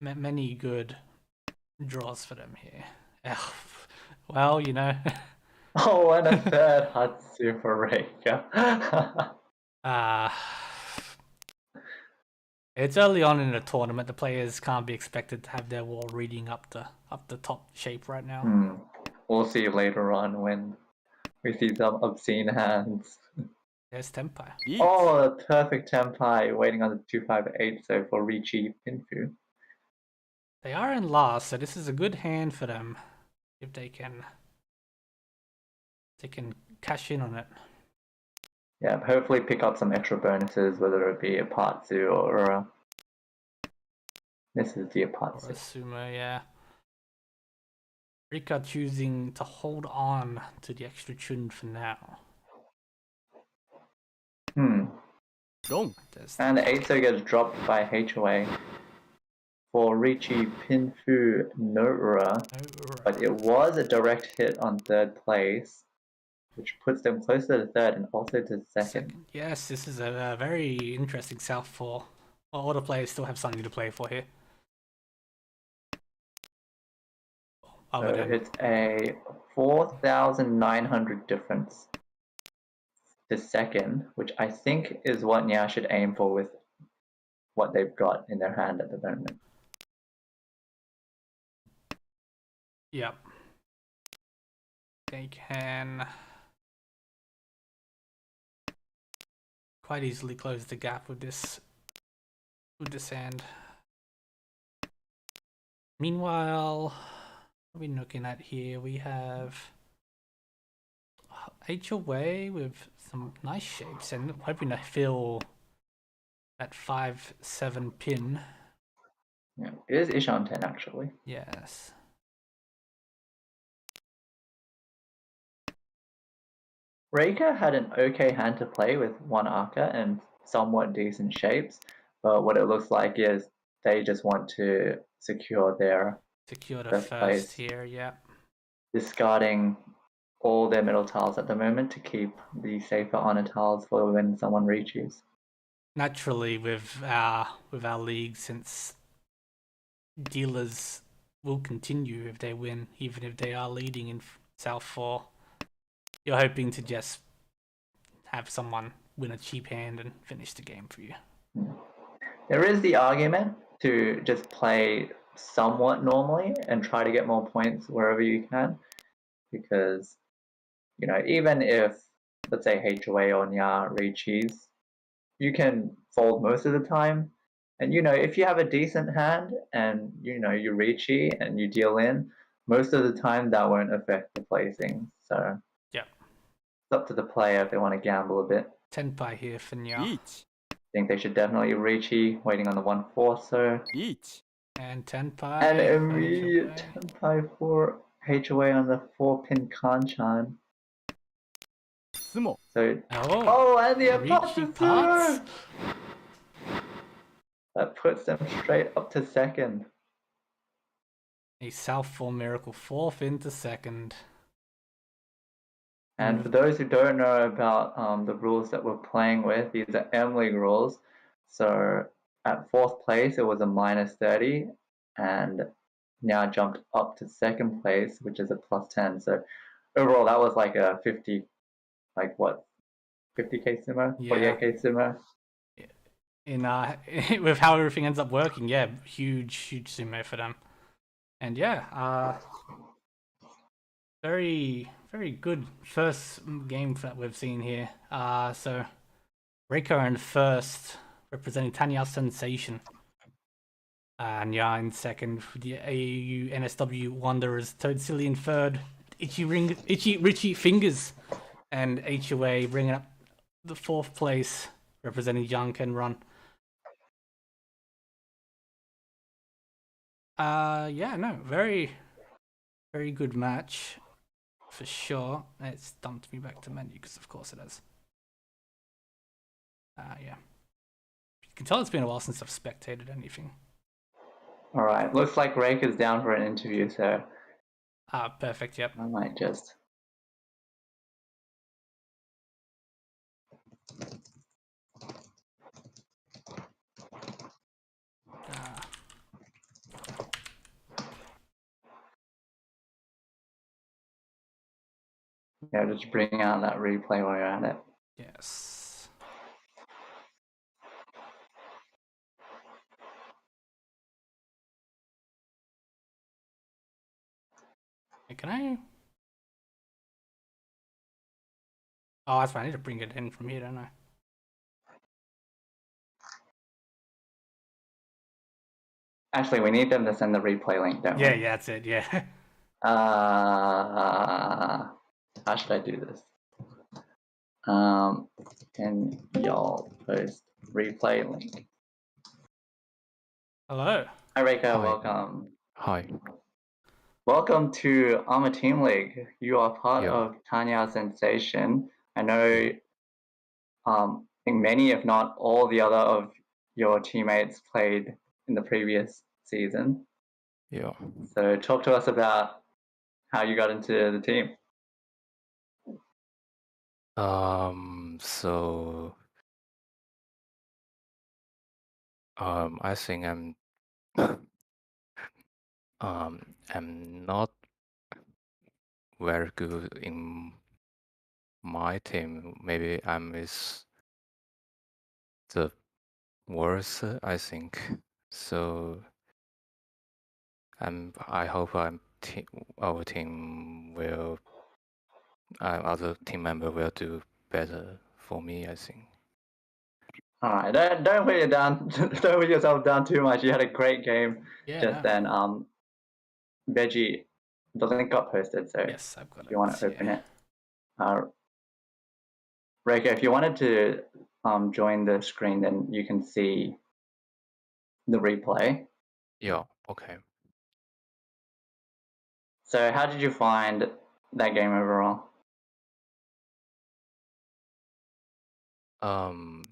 Speaker 2: Many good draws for them here. Well, you know.
Speaker 1: Oh, and a third Hatsu for Reika.
Speaker 2: It's early on in the tournament. The players can't be expected to have their wall reading up the top shape right now.
Speaker 1: We'll see later on when we see some obscene hands.
Speaker 2: There's Tenpai.
Speaker 1: Oh, a perfect Tenpai waiting on the 258 so for Richi Pinfu.
Speaker 2: They are in last, so this is a good hand for them if they can cash in on it.
Speaker 1: Yeah, hopefully pick up some extra bonuses, whether it be a Patsu or a... This is the Patsu.
Speaker 2: Or a Sumo, yeah. Rika choosing to hold on to the extra Chun for now.
Speaker 3: Wrong.
Speaker 1: And the 8-so gets dropped by HOA for Richi Pinfu Noura, but it was a direct hit on 3rd place, which puts them closer to 3rd and also to 2nd.
Speaker 2: Yes, this is a very interesting southpaw. Well, all the players still have something to play for here.
Speaker 1: So it's a 4,900 difference to 2nd, which I think is what Nya should aim for with what they've got in their hand at the moment.
Speaker 2: Yep. They can quite easily close the gap with this hand. Meanwhile, what are we looking at here? We have HOA with some nice shapes and hoping to fill that 5-7 pin.
Speaker 1: Yeah, it is Ishan 10 actually.
Speaker 2: Yes.
Speaker 1: Reika had an okay hand to play with one Arca and somewhat decent shapes, but what it looks like is they just want to secure their
Speaker 2: Secure the
Speaker 1: first
Speaker 2: first
Speaker 1: place,
Speaker 2: here, yeah.
Speaker 1: discarding all their middle tiles at the moment to keep the safer honor tiles for when someone reaches.
Speaker 2: Naturally, with our league, since dealers will continue if they win, even if they are leading in South 4, you're hoping to just have someone win a cheap hand and finish the game for you.
Speaker 1: There is the argument to just play somewhat normally and try to get more points wherever you can, because even if, let's say, HOA or Nya reaches, you can fold most of the time. And if you have a decent hand and you reachy and you deal in, most of the time that won't affect the placing. So
Speaker 2: yeah,
Speaker 1: it's up to the player if they want to gamble a bit.
Speaker 2: 10 by here for Nya.
Speaker 3: Reach.
Speaker 1: I think they should definitely reachy, waiting on the 1/4. So
Speaker 3: Reach.
Speaker 2: And 10 by.
Speaker 1: and immediate 10 by 4 HOA on the 4-pin Kanchan.
Speaker 3: Sumo.
Speaker 1: So
Speaker 2: Oh,
Speaker 1: and the
Speaker 2: Richie Potts.
Speaker 1: That puts them straight up to second.
Speaker 2: A South 4 Miracle 4th into second.
Speaker 1: And for those who don't know about the rules that we're playing with, these are M League rules. So at 4th place, it was a -30, and now jumped up to 2nd place, which is a +10. So overall, that was like a 50, 50k sumo,
Speaker 2: Yeah.
Speaker 1: 48k sumo.
Speaker 2: In with how everything ends up working, yeah, huge sumo for them. And yeah, very good first game that we've seen here. So Reiko in first, representing Tanya Sensation. And yeah, in second, the AAU NSW Wanderers, Toad Silly in third, Itchy Richie Fingers, and HOA bringing up the 4th place, representing Young Ken Run. Yeah, no, very good match for sure. It's dumped me back to menu because of course it has. Yeah. You can tell it's been a while since I've spectated anything.
Speaker 1: Alright, looks like Rake is down for an interview, so
Speaker 2: Perfect, yep.
Speaker 1: I might just just bring out that replay while you're at it.
Speaker 2: Yes. Hey, can I? Oh, that's fine. I need to bring it in from here, don't I?
Speaker 1: Actually, we need them to send the replay link, don't we?
Speaker 2: Yeah, that's it. Yeah.
Speaker 1: How should I do this? Can y'all post replay link?
Speaker 2: Hello.
Speaker 1: Hi, Reika.
Speaker 4: Hi.
Speaker 1: Welcome.
Speaker 4: Hi.
Speaker 1: Welcome to ARMA Team League. You are part
Speaker 4: Yeah.
Speaker 1: of Tanya Sensation. I know, I think many, if not all, the other of your teammates played in the previous season.
Speaker 4: Yeah.
Speaker 1: So talk to us about how you got into the team.
Speaker 4: So I think I'm not very good in my team. Maybe I'm is the worst, I think. So I hope our team will other team member will do better for me, I think.
Speaker 1: All right, don't put don't put yourself down too much. You had a great game just then. Veggie, the link got posted, so
Speaker 2: yes, I've got
Speaker 1: if you want to open it. Reika, if you wanted to join the screen, then you can see the replay.
Speaker 4: Yeah. Okay.
Speaker 1: So how did you find that game overall?
Speaker 4: Um,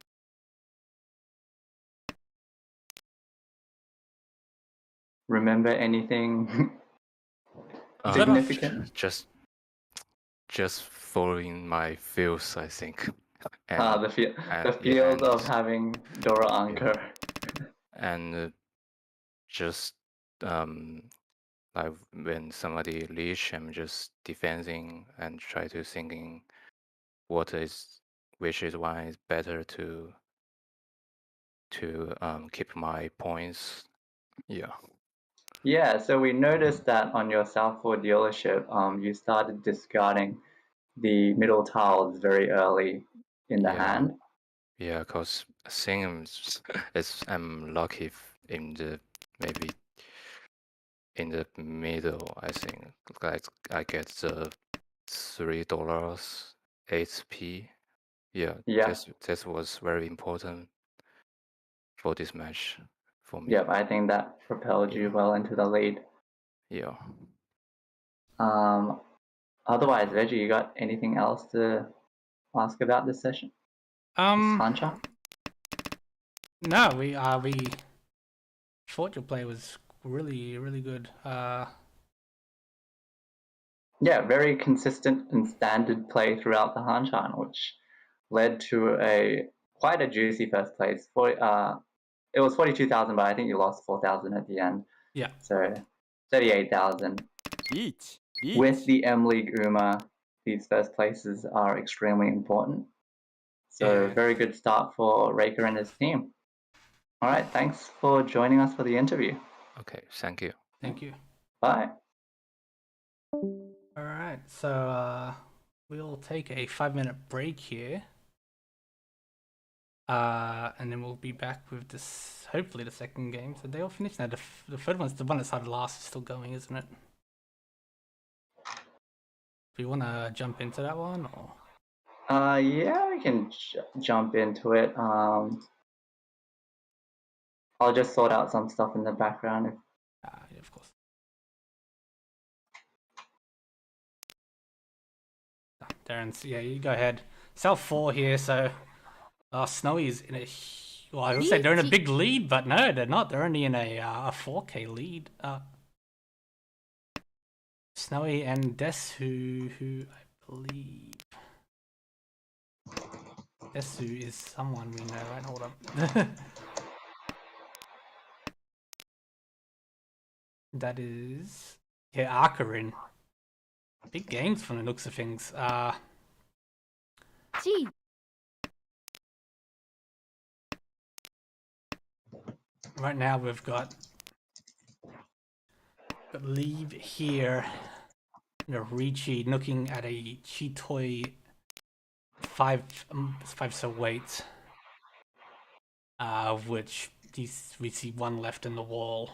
Speaker 1: Remember anything
Speaker 4: um,
Speaker 1: significant?
Speaker 4: just following my feels, I think.
Speaker 1: Ah,
Speaker 4: And
Speaker 1: the
Speaker 4: yeah,
Speaker 1: feels of having Dora Anchor.
Speaker 4: and just like when somebody leash, I'm just defending and try to thinking which is one is better to keep my points. Yeah.
Speaker 1: Yeah, so we noticed that on your Southport dealership, you started discarding the middle tiles very early in the
Speaker 4: Yeah.
Speaker 1: hand.
Speaker 4: Yeah, cause I think I'm lucky in the maybe in the middle. I think like I get the $3 8p. Yeah,
Speaker 1: Yeah,
Speaker 4: that was very important for this match for me.
Speaker 1: yep, I think that propelled you
Speaker 4: Yeah,
Speaker 1: well into the lead.
Speaker 4: yeah.
Speaker 1: Otherwise, Reggie, you got anything else to ask about this session? This Hanchan?
Speaker 2: No, we thought your play was really good.
Speaker 1: Yeah, very consistent and standard play throughout the Hanchan, which led to quite a juicy first place. It was 42,000, but I think you lost 4,000 at the end.
Speaker 2: Yeah.
Speaker 1: So 38,000.
Speaker 3: リーチリー
Speaker 1: With
Speaker 3: チ
Speaker 1: the M League UMA, these first places are extremely important. So
Speaker 2: Yeah.
Speaker 1: very good start for Raker and his team. All right, thanks for joining us for the interview.
Speaker 4: Okay, thank you.
Speaker 2: Thank you.
Speaker 1: Bye.
Speaker 2: All right, so we'll take a 5-minute break here. And then we'll be back with this, hopefully the second game. So they all finished now. The third one's the one that started last is still going, isn't it? Do you want to jump into that one? Or?
Speaker 1: Yeah, we can jump into it. I'll just sort out some stuff in the background.
Speaker 2: Yeah, of course. Darren's, yeah, you go ahead. Cell 4 here, so Snowy's in a, well, I would say they're in a big lead, but no, they're not. They're only in a 4K lead. Snowy and Desu, who I believe Desu is someone we know, right? Hold up. That is, yeah, Arkarin. Big games from the looks of things.
Speaker 5: Gee,
Speaker 2: Right now we've got Leave here. Norichi looking at a Chitoi 5 so weight. Of which we see one left in the wall.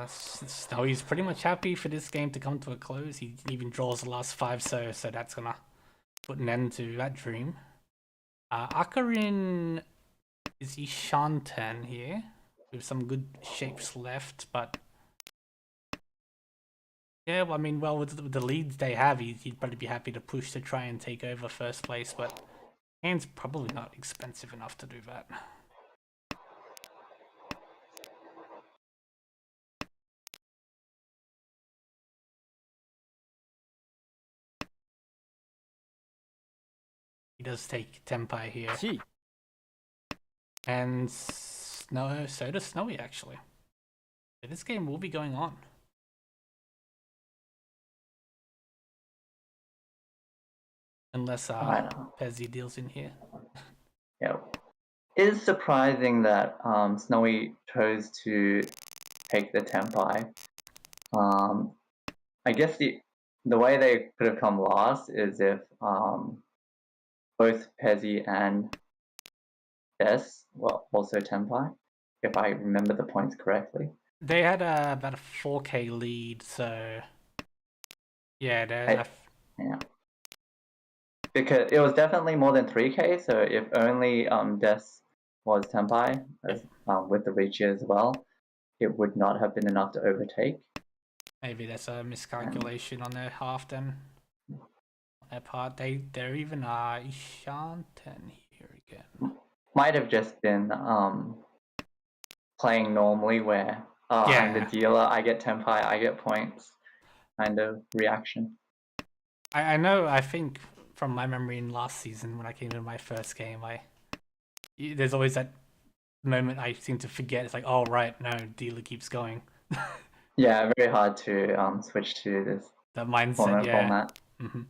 Speaker 2: Snowy's pretty much happy for this game to come to a close. He even draws the last 5, so that's gonna put an end to that dream. Akarin is Ishanten here, with some good shapes left, but yeah, well, I mean, well, with the leads they have, he'd probably be happy to push to try and take over first place, but hand's probably not expensive enough to do that. He does take Tenpai here.
Speaker 3: チ
Speaker 2: And so does Snowy, actually. So this game will be going on. Unless Pezzy deals in here.
Speaker 1: Yeah. It is surprising that Snowy chose to take the Tenpai. I guess the way they could have come last is if both Pezzy and Des were also Tenpai, if I remember the points correctly.
Speaker 2: They had about a 4K lead, so yeah,
Speaker 1: yeah. Because it was definitely more than 3K, so if only Des was Tenpai, with the reach as well, it would not have been enough to overtake.
Speaker 2: maybe that's a miscalculation on their half then. apart. They're even Shanten here again.
Speaker 1: Might have just been playing normally where I'm the
Speaker 2: Yeah.
Speaker 1: dealer, I get tempai, I get points kind of reaction.
Speaker 2: I know, I think from my memory in last season when I came to my first game, there's always that moment I seem to forget. It's like, oh right, no, dealer keeps going.
Speaker 1: Yeah, very hard to switch to this
Speaker 2: That mindset,
Speaker 1: tournament
Speaker 2: yeah.
Speaker 1: format.
Speaker 2: Mm-hmm.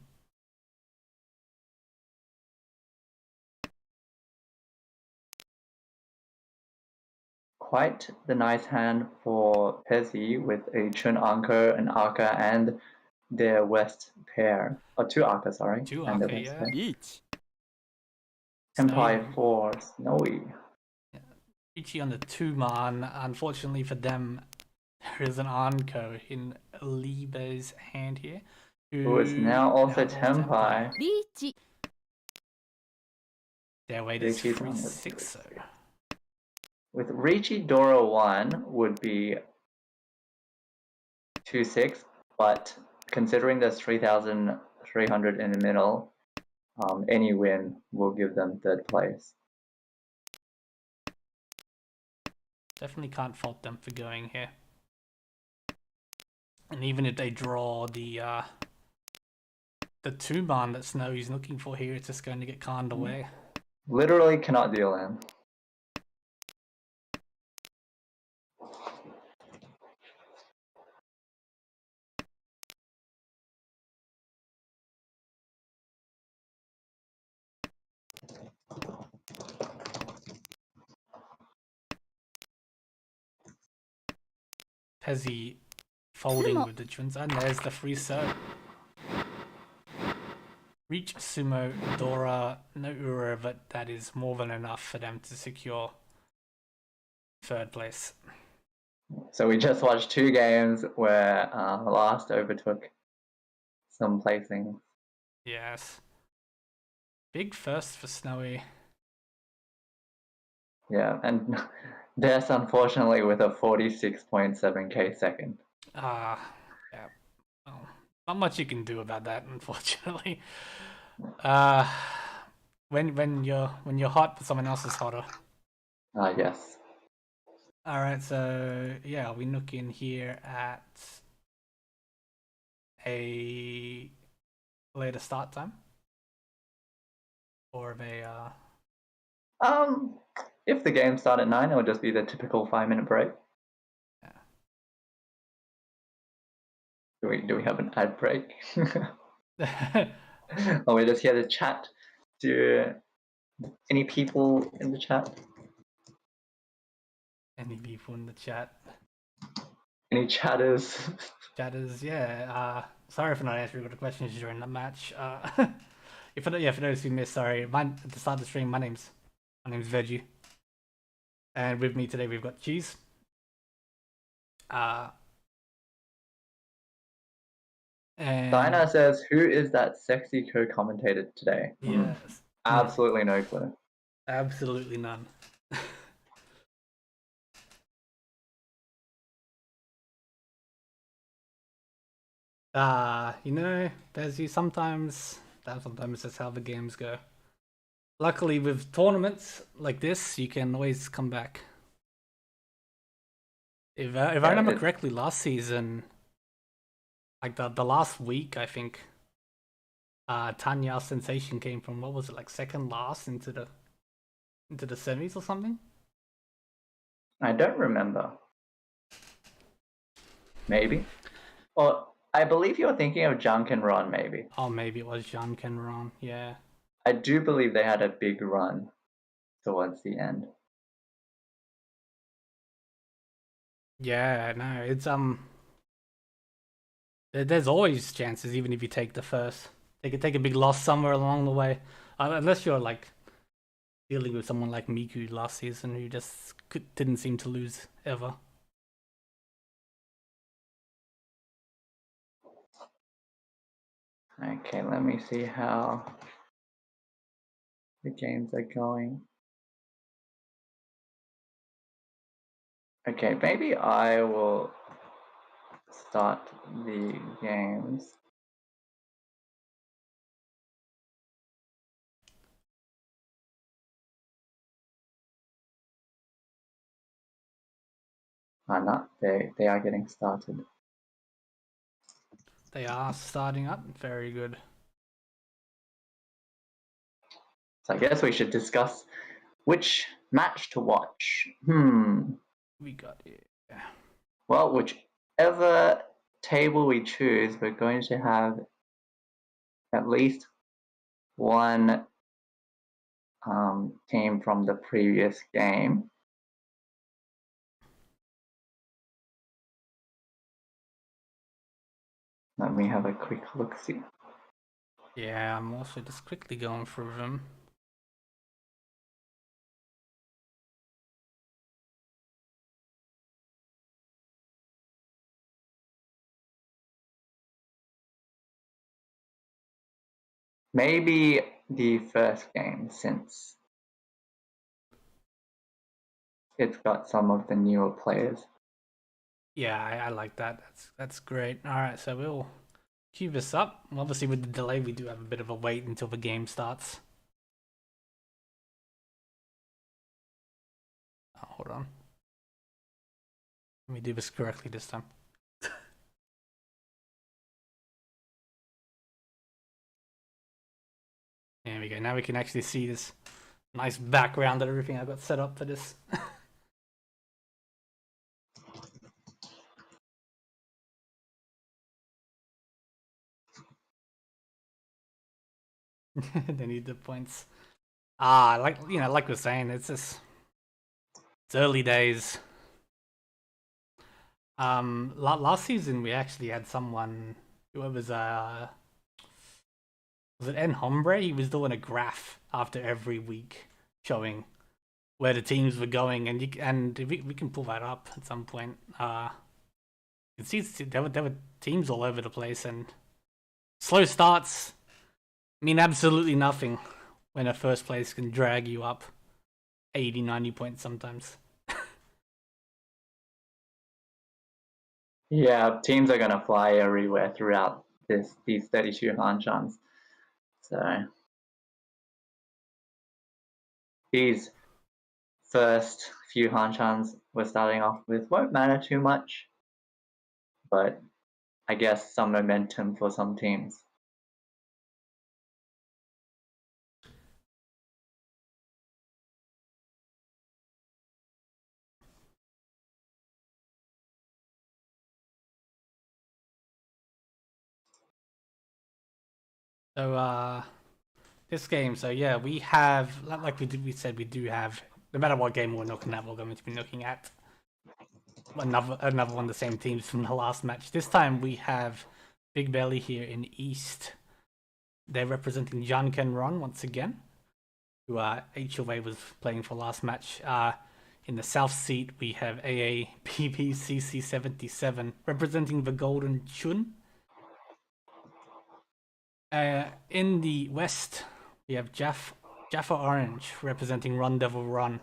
Speaker 1: Quite the nice hand for Pezzi with a Chun Anko, an Aka, and their West pair. Or two Aka, sorry.
Speaker 2: Two
Speaker 1: and
Speaker 2: Aka,
Speaker 1: their West
Speaker 2: yeah.
Speaker 1: pair.
Speaker 3: リーチ
Speaker 1: Tempai
Speaker 2: Snowy.
Speaker 1: for Snowy.
Speaker 2: Ichi on the 2-man. Unfortunately for them, there is an Anko in Liebe's hand here.
Speaker 1: Who is now also
Speaker 2: all
Speaker 1: Tempai.
Speaker 3: リーチ
Speaker 2: Their weight is
Speaker 1: Richi's on
Speaker 2: 3-6.
Speaker 1: with Richi Dora 1 would be 2-6, but considering there's 3,300 in the middle, any win will give them third place.
Speaker 2: Definitely can't fault them for going here. And even if they draw the 2-man that Snowy's looking for here, it's just going to get conned away.
Speaker 1: Literally cannot deal in.
Speaker 2: Pezzi folding with the Juns, and there's the free serve. Reach Sumo, Dora, no Ura, but that is more than enough for them to secure third place.
Speaker 1: So we just watched two games where last overtook some placings.
Speaker 2: Yes. Big first for Snowy.
Speaker 1: Yeah, and Des unfortunately with a 46.7k second.
Speaker 2: Yeah. Well, not much you can do about that, unfortunately. When you're hot, someone else is hotter.
Speaker 1: Yes.
Speaker 2: Alright, so yeah, we look in here at a later start time. Or of a
Speaker 1: If the game started at 9, it would just be the typical 5-minute break. Do we have an ad break? Oh, we're just here to chat. Do any people in the chat?
Speaker 2: Any people in the chat?
Speaker 1: Any chatters?
Speaker 2: Chatters, yeah. Sorry for not answering all the questions during the match. For those who missed, sorry. At the start of the stream, my name's Veggie, and with me today we've got Cheese. And
Speaker 1: Dinah says, "Who is that sexy co-commentator today?"
Speaker 2: Yes.
Speaker 1: Absolutely no clue.
Speaker 2: Absolutely none. Bezzy, sometimes that's how the games go. Luckily, with tournaments like this, you can always come back. If I remember correctly, last season, like the last week, I think, Tanya's sensation came from, what was it, like second last into the semis or something?
Speaker 1: I don't remember. Maybe. Or I believe you're thinking of Junk and Ron, maybe.
Speaker 2: Oh, maybe it was Junk and Ron, yeah.
Speaker 1: I do believe they had a big run towards the end.
Speaker 2: Yeah, no, it's there's always chances, even if you take the first. They could take a big loss somewhere along the way, unless you're like dealing with someone like Miku last season, who just didn't seem to lose ever.
Speaker 1: Okay, let me see how the games are going. Okay, maybe I will start the games. are not. They are getting started.
Speaker 2: They are starting up. Very good.
Speaker 1: So I guess we should discuss which match to watch.
Speaker 2: We got it.
Speaker 1: Well, whichever table we choose, we're going to have at least one team from the previous game. Let me have a quick look-see.
Speaker 2: Yeah, I'm also just quickly going through them.
Speaker 1: Maybe the first game, since it's got some of the newer players.
Speaker 2: Yeah, I like that. That's great. All right, so we'll queue this up. Obviously, with the delay, we do have a bit of a wait until the game starts. Oh, hold on. Let me do this correctly this time. There we go. Now we can actually see this nice background and everything I got set up for this. They need the points. Like we're saying, it's early days. Last season we actually had someone who was it En Hombre? He was doing a graph after every week showing where the teams were going, and we can pull that up at some point. You can see there were teams all over the place, and slow starts mean absolutely nothing when a first place can drag you up 80, 90 points sometimes.
Speaker 1: Yeah, teams are going to fly everywhere throughout these 32 Hanchans. So these first few Hanchans we're starting off with won't matter too much, but I guess some momentum for some teams.
Speaker 2: So this game, so yeah, we have, like we said, we do have, no matter what game we're looking at, we're going to be looking at another one of the same teams from the last match. This time we have Big Belly here in East. They're representing Hanchans once again, who HOA was playing for last match. In the South seat, we have AAPPCC77 representing the Golden Chun. In the West, we have Jaffa Orange representing Run Devil Run.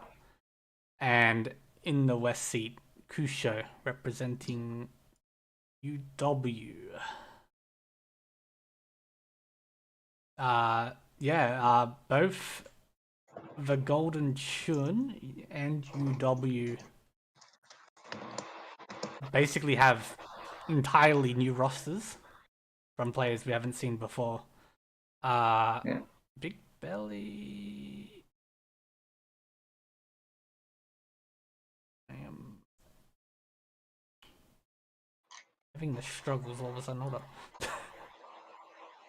Speaker 2: And in the West seat, Kusho representing UW. Both the Golden Chun and UW basically have entirely new rosters from players we haven't seen before.
Speaker 1: Yeah.
Speaker 2: Big Belly. I am having the struggles all of a sudden. Hold up.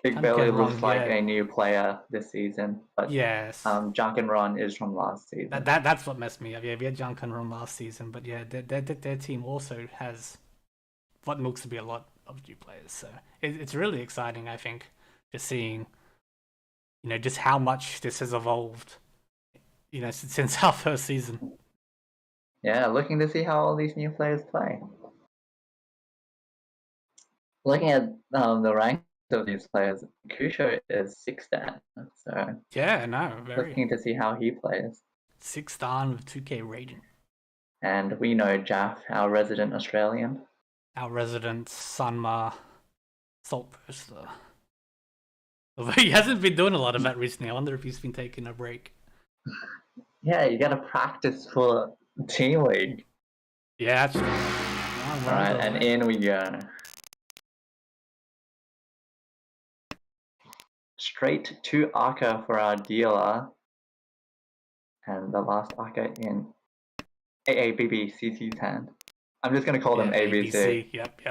Speaker 1: Big Belly looks
Speaker 2: Run,
Speaker 1: like
Speaker 2: yeah.
Speaker 1: a new player this season, but
Speaker 2: Yes.
Speaker 1: Hanchans is from last season.
Speaker 2: That's what messed me up. Yeah, we had Hanchans last season, but yeah, their team also has what looks to be a lot of new players. So it's really exciting, I think, just seeing, just how much this has evolved, since our first season.
Speaker 1: Yeah, looking to see how all these new players play. Looking at the rank of these players, Kusho is 6th Dan, so
Speaker 2: Yeah, no, very
Speaker 1: looking to see how he plays.
Speaker 2: 6th Dan with 2k rating.
Speaker 1: And we know Jaff, our resident Australian.
Speaker 2: Our resident Sanma Salt Burster. Although he hasn't been doing a lot of that recently. I wonder if he's been taking a break.
Speaker 1: Yeah, you gotta practice for Team League.
Speaker 2: Yeah, that's true.
Speaker 1: Alright, and in we go. Straight to Aka for our dealer. And the last Aka in AABBCC's hand. I'm just going to call them ABC.
Speaker 2: Yep.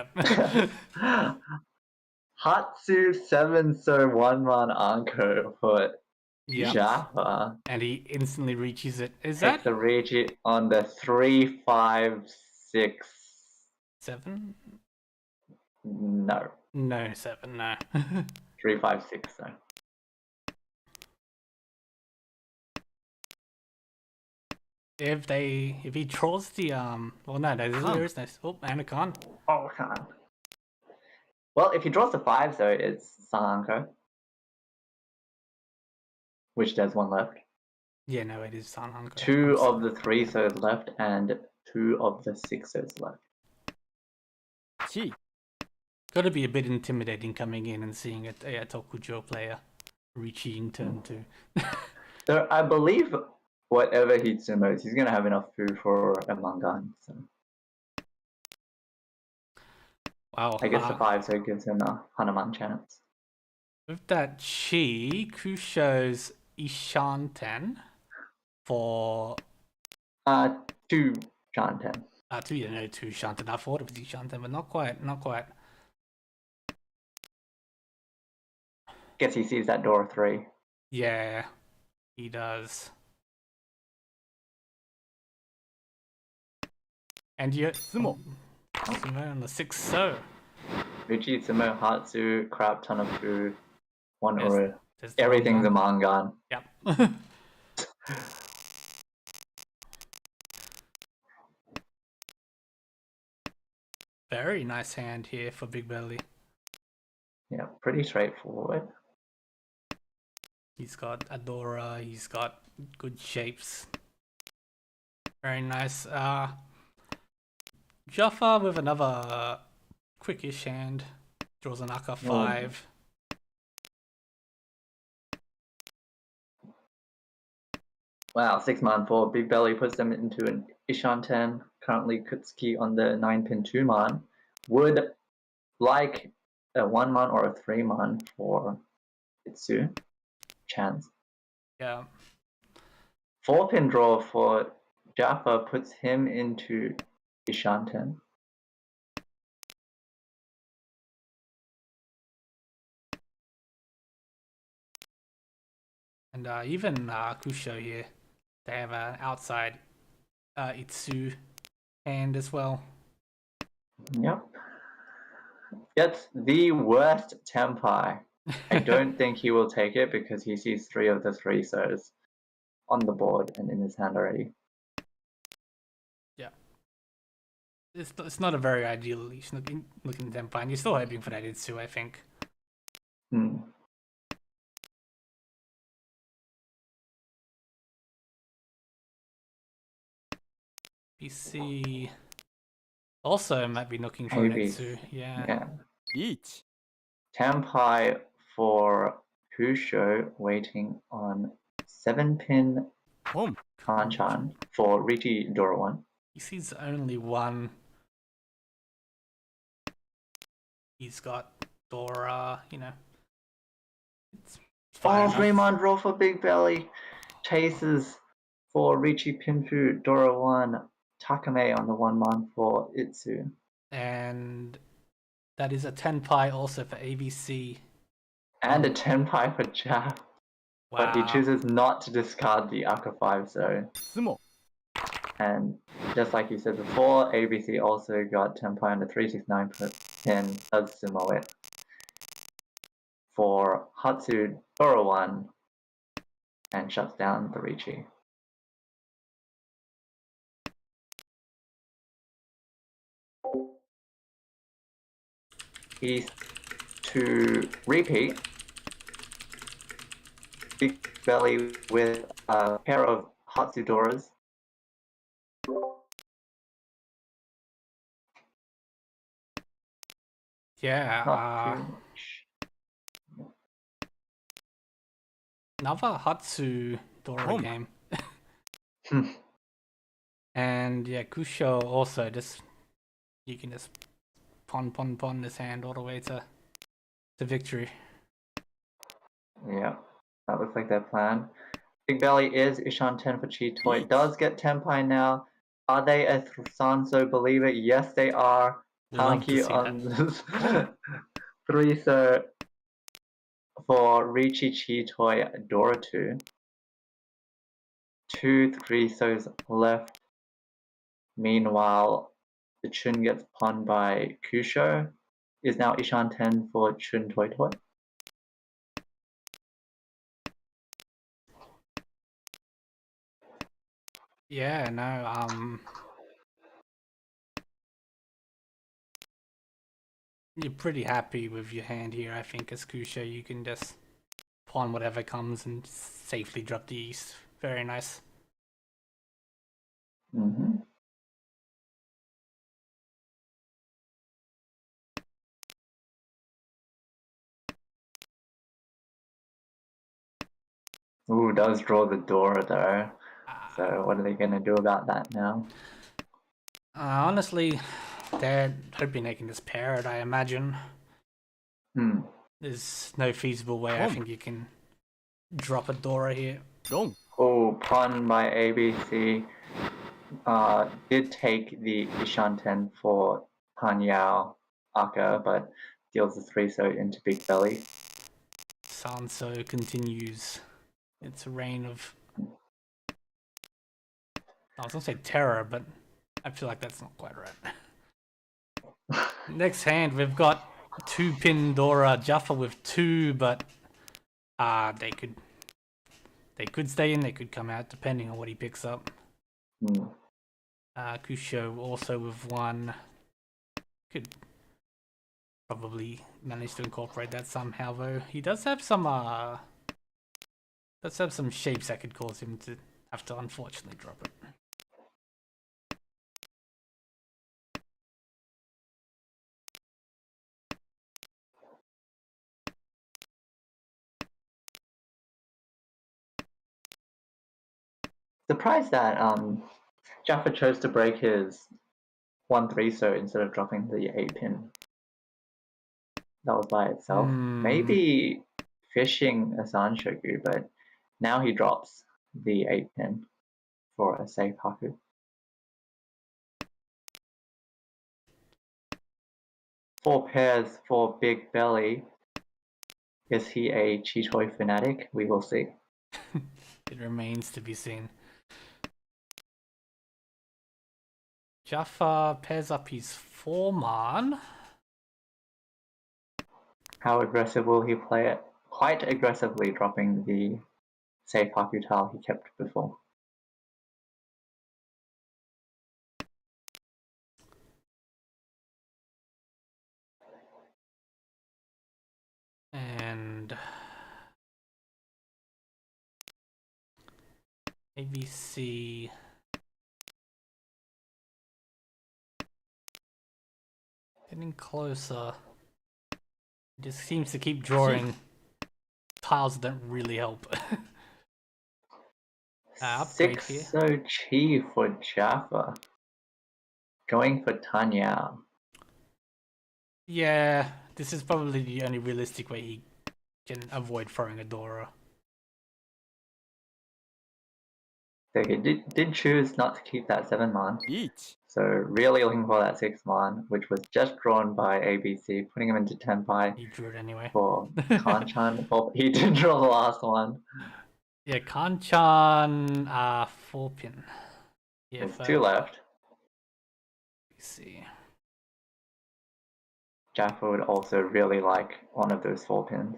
Speaker 1: Hatsu 7 so 1-1 Anko for
Speaker 2: Yep.
Speaker 1: Jaffa.
Speaker 2: And he instantly reaches it. Is
Speaker 1: Take
Speaker 2: that
Speaker 1: the Reggie on the 3, 5, 6.
Speaker 2: 7?
Speaker 1: No.
Speaker 2: No, 7, no.
Speaker 1: 3, 5, 6 though.
Speaker 2: If he draws the well no, there is no and a con.
Speaker 1: Oh, can't. Well, if he draws the 5 though, it's Sanko. Which there's one left.
Speaker 2: Yeah, no, it is Sanhanko.
Speaker 1: 2 of the 3 so left and 2 of the 6 so left.
Speaker 3: Chi.
Speaker 2: Gotta be a bit intimidating coming in and seeing a Tokujo player reaching turn 2.
Speaker 1: So I believe whatever he summons, he's gonna have enough food for a Mangan. So
Speaker 2: Wow.
Speaker 1: I guess the 5 so it gives him a Hanuman chance.
Speaker 2: With that chi, Kusho's Ishanten for
Speaker 1: 2 Shanten.
Speaker 2: 2 Shanten. I thought it was Ishanten, but not quite.
Speaker 1: Guess he sees that door 3.
Speaker 2: Yeah, he does. And you
Speaker 3: Sumo.
Speaker 2: Sumo on the 6 so.
Speaker 1: Richie, Sumo, Hatsu, crap ton of food, 1
Speaker 2: There's-
Speaker 1: Uru.
Speaker 2: there's the
Speaker 1: Everything's a
Speaker 2: Mangan.
Speaker 1: Mangan.
Speaker 2: Yep. Very nice hand here for Big Belly.
Speaker 1: Yeah, pretty straightforward.
Speaker 2: He's got Adora, he's got good shapes. Very nice. Jaffa with another quickish hand. Draws an Aka 5.
Speaker 1: Wow, 6-man for Big Belly puts them into an Ishanten. Currently Kutsuki on the 9-pin 2-man. Would like a 1-man or a 3-man for Itsu. Chance.
Speaker 2: Yeah.
Speaker 1: 4-pin draw for Jaffa puts him into Ishanten.
Speaker 2: And even Kusho here, they have an outside Itsu hand as well.
Speaker 1: Yep. Gets the worst Tenpai. I don't think he will take it because he sees 3 of the 3 so's on the board and in his hand already.
Speaker 2: Yeah. It's not a very ideal looking Tenpai, and you're still hoping for that Itsu, I think. PC also might be looking for an Itsu. Yeah.
Speaker 3: Each.
Speaker 1: Tenpai for Kusho waiting on 7-pin
Speaker 3: Home.
Speaker 1: Hanchan for Richie Dorawan.
Speaker 2: He sees only one. He's got Dora, It's fine.
Speaker 1: 3-man draw for Big Belly. Chases for Richie Pinfu, Dorawan, Takame on the 1-man for Itsu.
Speaker 2: And that is a Tenpai also for ABC.
Speaker 1: And a Tenpai for Jaf.
Speaker 2: Wow.
Speaker 1: But he chooses not to discard the Aka 5 zone.
Speaker 3: Sumo.
Speaker 1: And just like you said before, ABC also got Tenpai on the 369 pin, does sumo it. For Hatsu Dorawan and shuts down the Richi. He's to repeat. Big Belly with a pair of Hatsudoras.
Speaker 2: Yeah.
Speaker 1: Not too much.
Speaker 2: Another Hatsu Dora game. And yeah, Kusho also just you can just pawn this hand all the way to victory.
Speaker 1: Yeah, that looks like their plan. Big Belly is Ishan 10 for Cheetoy. It does get Tenpai now. Are they a Sanso believer? Yes, they are.
Speaker 2: Love to
Speaker 1: Hanky
Speaker 2: see
Speaker 1: on this 3 so for Richi Cheetoy Dora 2. 2 3 so's left. Meanwhile, the Chun gets pawned by Kusho. Is now Ishan 10 for Chun Toy Toy.
Speaker 2: Yeah, no, you're pretty happy with your hand here, I think, as Kusho. You can just pawn whatever comes and safely drop the east. Very nice.
Speaker 1: Mm-hmm. Ooh, does draw the door though. So what are they gonna do about that now?
Speaker 2: Honestly, they're hoping they can just pair it, I imagine. There's no feasible way I think you can drop a Dora here.
Speaker 1: Oh, pawn by ABC. Did take the Ishan 10 for Panyao Aka, but deals the 3 so into Big Belly.
Speaker 2: Sanso continues its reign of, I was gonna say terror, but I feel like that's not quite right. Next hand, we've got 2-pin Dora, Jaffa with 2, but they could stay in, they could come out, depending on what he picks up. Kusho also with 1. Could probably manage to incorporate that somehow, though. He does have some shapes that could cause him to have to unfortunately drop it.
Speaker 1: Surprised that Jaffa chose to break his 1-3 so instead of dropping the 8-pin. That was by itself. Maybe fishing a Sanshoku, but now he drops the 8-pin for a safe Haku. Four pairs for Big Belly. Is he a Cheetoy fanatic? We will see.
Speaker 2: It remains to be seen. Jaffa pairs up his 4-man.
Speaker 1: How aggressive will he play it? Quite aggressively, dropping the safe Haku tile he kept before.
Speaker 2: And ABC getting closer. It just seems to keep drawing tiles that don't really help. Upgrade
Speaker 1: 6
Speaker 2: here.
Speaker 1: so chi for Jaffa. Going for Tanya.
Speaker 2: Yeah, this is probably the only realistic way he can avoid throwing a Dora.
Speaker 1: They did choose not to keep that 7-man. So really looking for that 6-man, which was just drawn by ABC, putting him into Tenpai.
Speaker 2: He drew it anyway.
Speaker 1: For Hanchan. Oh, he did draw the last one.
Speaker 2: Yeah, Hanchan 4-pin. Yeah,
Speaker 1: There's 2 left.
Speaker 2: Let's see.
Speaker 1: Jaffa would also really like one of those 4 pins.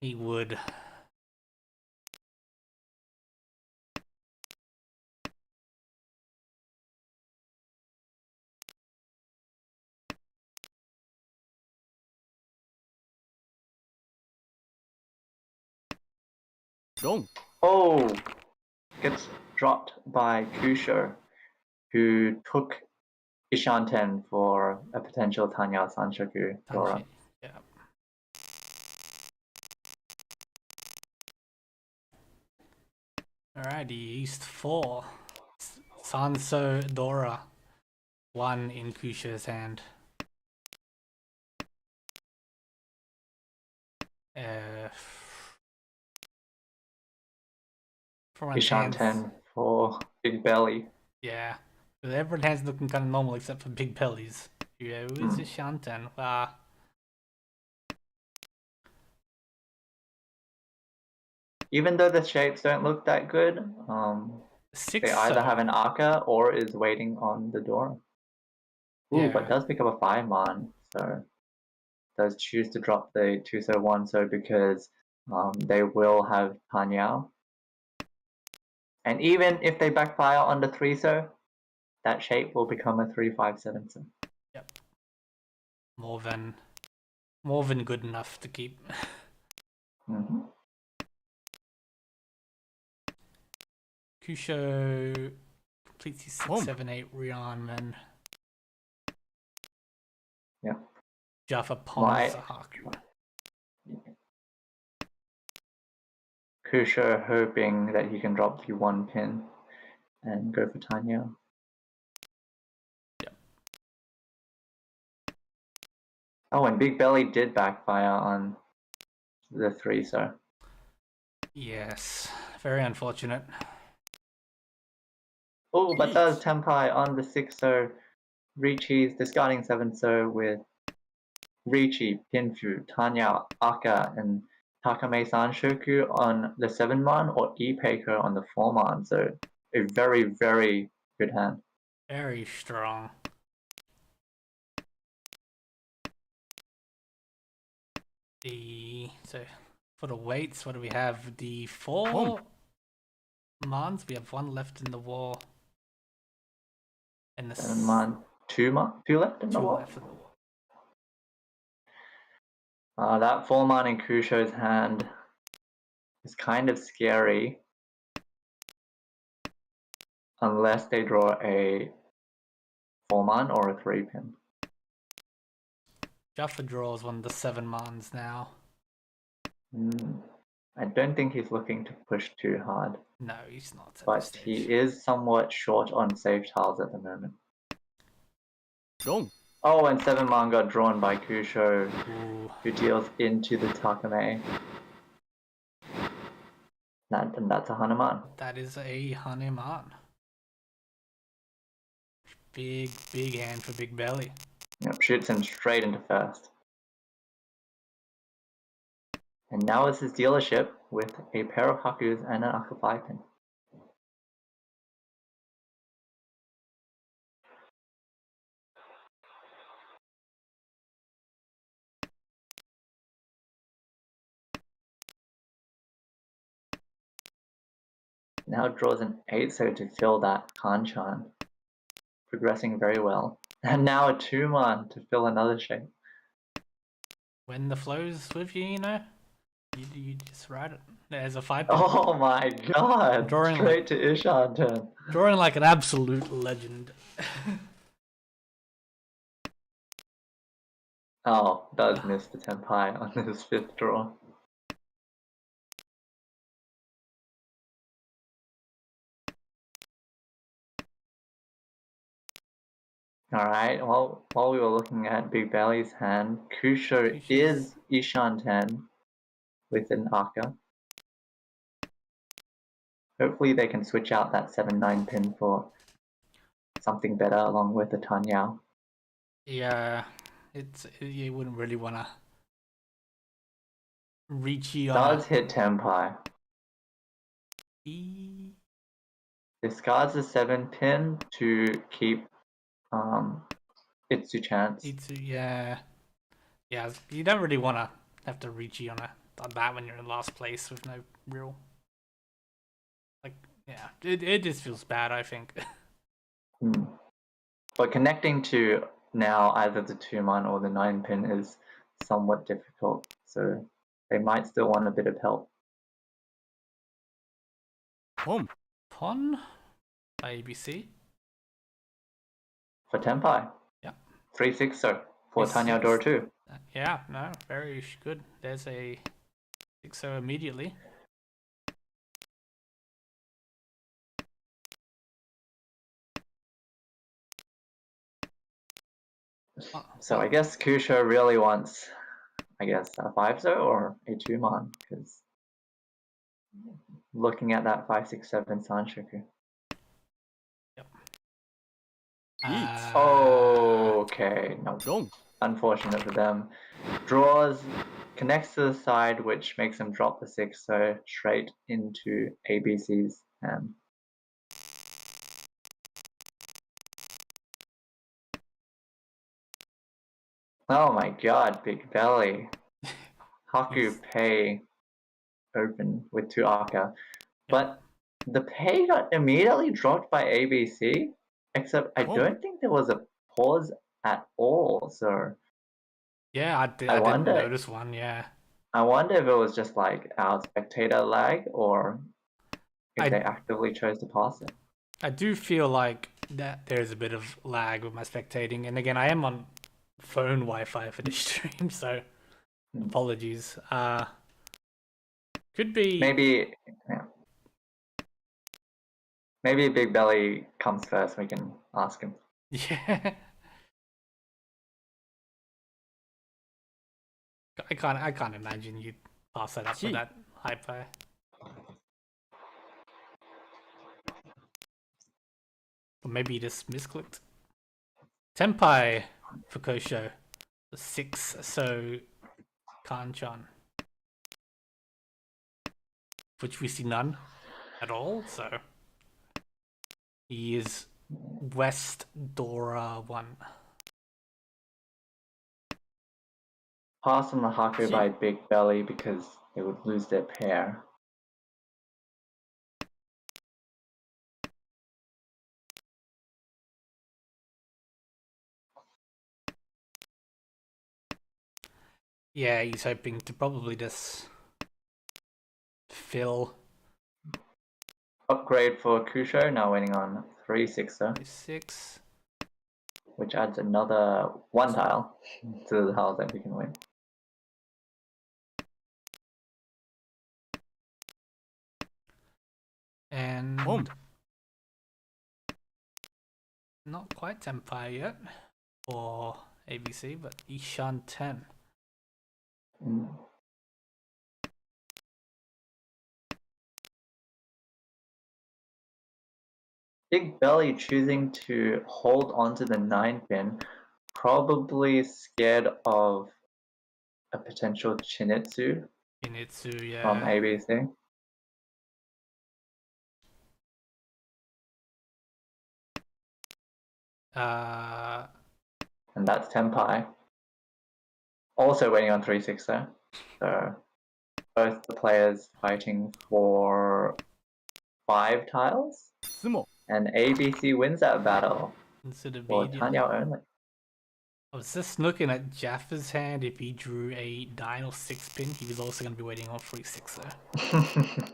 Speaker 2: He would.
Speaker 1: Oh! Gets dropped by Kusho, who took Ishan 10 for a potential Tanya Sanshoku Dora.
Speaker 2: Yeah. Alrighty, East 4. Sanso Dora. 1 in Kusha's hand.
Speaker 1: Ishan 10 for Big Belly.
Speaker 2: Yeah. Everyone's hands looking kind of normal except for Big Bellies. Yeah, who is Ishan 10?
Speaker 1: Even though the shapes don't look that good, they either have an Aka or is waiting on the door. Ooh,
Speaker 2: Yeah.
Speaker 1: but does pick up a 5-man, so does choose to drop the 2-1 because they will have Panyao. And even if they backfire on the 3-so, that shape will become a 3-5-7. So.
Speaker 2: Yep. More than good enough to keep. Kusho completes his 6-7-8 rearmament.
Speaker 1: Yeah.
Speaker 2: Jaffa pawns Sahaku.
Speaker 1: Kusho hoping that he can drop the 1 pin and go for Tanya.
Speaker 2: Yep.
Speaker 1: Oh, and Big Belly did backfire on the 3-so.
Speaker 2: Yes, very unfortunate.
Speaker 1: Oh, but does Tenpai on the 6-so. Richi's discarding 7-so with Richi, Pinfu, Tanya, Aka, and Takame Sanshoku on the 7-man or Ipeiko on the 4-man. So a very, very good hand.
Speaker 2: Very strong. So for the weights, what do we have? The 4 mans. We have 1 left in the war. And the
Speaker 1: 7-man, 2 left in the war. That 4-man in Kusho's hand is kind of scary unless they draw a 4-man or a 3-pin.
Speaker 2: Jaffa draws 1 of the 7-mans now.
Speaker 1: I don't think he's looking to push too hard.
Speaker 2: No, he's not.
Speaker 1: But he is somewhat short on safe tiles at the moment.
Speaker 3: Wrong.
Speaker 1: Oh, and 7-man got drawn by Kusho, who deals into the Takame. And that's a Hanuman.
Speaker 2: That is a Hanuman. Big hand for Big Belly.
Speaker 1: Yep, shoots him straight into first. And now it's his dealership with a pair of Hakus and an Aka 5-pin. Now draws an 8-so to fill that Hanchan. Progressing very well. And now a 2-man to fill another shape.
Speaker 2: When the flow's with you, you know, you just ride it. There's a 5-pin.
Speaker 1: Oh my god!
Speaker 2: Drawing
Speaker 1: straight to Ishan turn.
Speaker 2: Drawing like an absolute legend.
Speaker 1: Oh, does miss the Tenpai on his 5th draw. Alright, well, while we were looking at Big Belly's hand, Kusho is Ishan 10 with an Aka. Hopefully they can switch out that 7-9 pin for something better along with the Tanyao.
Speaker 2: Yeah, you wouldn't really want to reach you.
Speaker 1: Does hit Tenpai. Discards the 7-pin to keep Itsu chance.
Speaker 2: Yeah, you don't really want to have to reach you on that when you're in last place with no real. Yeah, it just feels bad, I think.
Speaker 1: But connecting to now either the 2-man or the 9-pin is somewhat difficult, so they might still want a bit of help.
Speaker 2: Pon by ABC.
Speaker 1: For Tenpai.
Speaker 2: Yeah.
Speaker 1: 3-6-so for Tanya Dora 2.
Speaker 2: Yeah, no, very good. There's a 6-so immediately.
Speaker 1: So I guess Kusho really wants, I guess, a 5-0 or a 2-man, because looking at that 5-6-7 Sanshoku. Okay, no.
Speaker 3: Wrong.
Speaker 1: Unfortunate for them. Draws, connects to the side, which makes him drop the 6, so straight into ABC's hand. Oh my god, big belly. Haku pay open with 2 Aka. But the pay got immediately dropped by ABC, except I don't think there was a pause at all, so...
Speaker 2: Yeah, I didn't notice one, yeah.
Speaker 1: I wonder if it was just like our spectator lag, or if they actively chose to pass it.
Speaker 2: I do feel like that there's a bit of lag with my spectating, and again, I am on phone Wi-Fi for this stream, so apologies. Could be
Speaker 1: maybe Big Belly comes first. We can ask him.
Speaker 2: Yeah. I can't imagine you'd pass that up with that hyper. Or maybe you just misclicked. Tenpai Fukosho. The 6, so Kanchan. Which we see none at all, so he is West Dora 1.
Speaker 1: Pass on the Haku by Big Belly because they would lose their pair.
Speaker 2: Yeah, he's hoping to probably just fill.
Speaker 1: Upgrade for Kusho, now winning on 3-6er.
Speaker 2: 6.
Speaker 1: Which adds another 1 tile to the tiles that we can win.
Speaker 2: And not quite Tenpai yet for ABC, but Ishan 10.
Speaker 1: Big Belly choosing to hold on to the 9 pin, probably scared of a potential Chinitsu
Speaker 2: Yeah.
Speaker 1: from ABC. And that's Tenpai. Also waiting on 3-6er. So both the players fighting for 5 tiles. And ABC wins that battle. For Tanya only.
Speaker 2: I was just looking at Jaffa's hand. If he drew a 9 or 6 pin, he was also going to be waiting on 3-6er.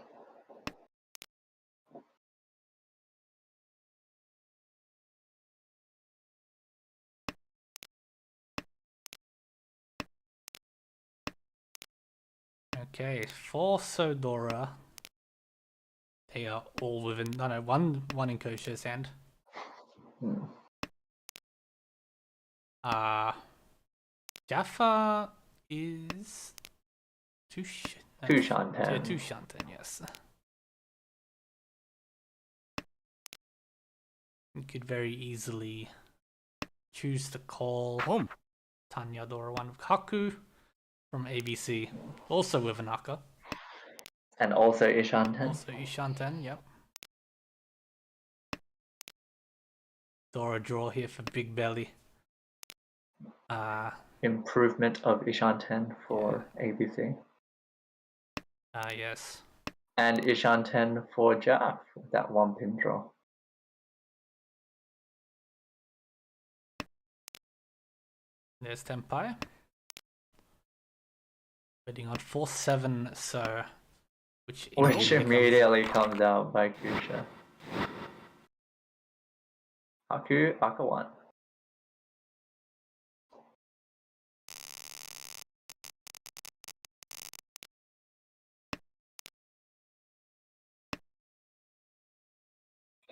Speaker 2: Okay, for Sodora, they are all within. No, one in Kosho's hand. Jaffa is Tushanten. Yeah, Tushanten, yes. You could very easily choose to call Tanya Dora 1 with Haku from ABC, also with an Aka.
Speaker 1: And also Ishanten.
Speaker 2: Also Ishanten, yep. Dora draw here for Big Belly.
Speaker 1: Improvement of Ishanten for ABC.
Speaker 2: Yes.
Speaker 1: And Ishanten for Jaff with that 1 pin draw.
Speaker 2: There's Tenpai. Betting on 4-7, so which
Speaker 1: immediately comes out by Kusha. Haku, Aka 1.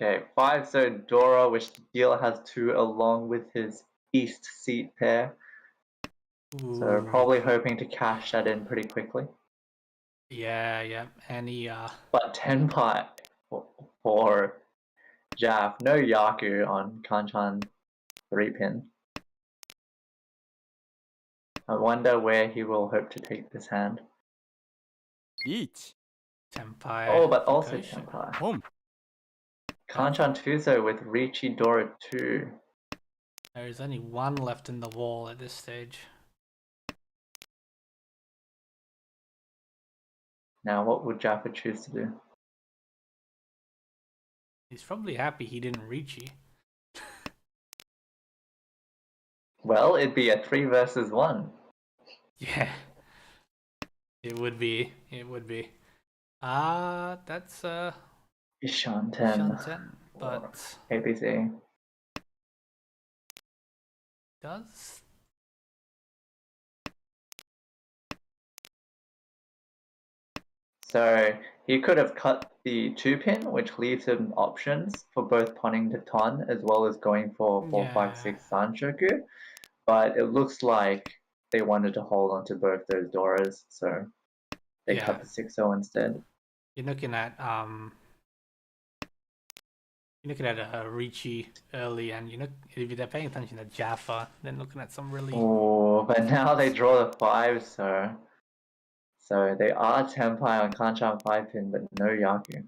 Speaker 1: Okay, 5, so Dora, which the dealer has 2 along with his east seat pair. So
Speaker 2: Ooh.
Speaker 1: probably hoping to cash that in pretty quickly.
Speaker 2: Yeah. And he
Speaker 1: But 10 pot for Jaff. No Yaku on Kanchan 3-pin. I wonder where he will hope to take this hand.
Speaker 3: 1
Speaker 2: Tenpai.
Speaker 1: Oh, but also
Speaker 2: Vocation.
Speaker 1: 10 pot.
Speaker 3: ポン
Speaker 1: Kanchan Tuzo with Richi Dora 2.
Speaker 2: There is only one left in the wall at this stage.
Speaker 1: Now, what would Jaffa choose to do?
Speaker 2: He's probably happy he didn't reach you.
Speaker 1: Well, it'd be a 3 versus 1.
Speaker 2: Yeah. It would be. That's
Speaker 1: Ishan 10
Speaker 2: Shanten,
Speaker 1: for
Speaker 2: but
Speaker 1: ABC.
Speaker 2: does
Speaker 1: So he could have cut the 2-pin, which leaves him options for both punning to ton as well as going for 456 Sanshoku. But it looks like they wanted to hold on to both those Doras, so they cut the 6-0 instead.
Speaker 2: you're looking at Ricci early, and if they're paying attention to Jaffa, then looking at some really.
Speaker 1: Oh, but now they draw the 5, so they are Tenpai on Kanchan 5-pin, but no Yaku.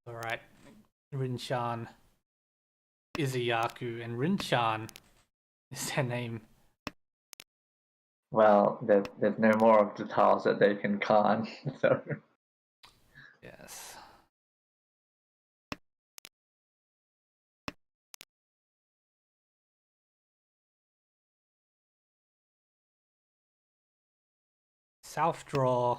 Speaker 2: Alright, Rinchan is a Yaku, and Rinchan is their name.
Speaker 1: Well, there's no more of the tiles that they can con, so.
Speaker 2: Yes. South draw.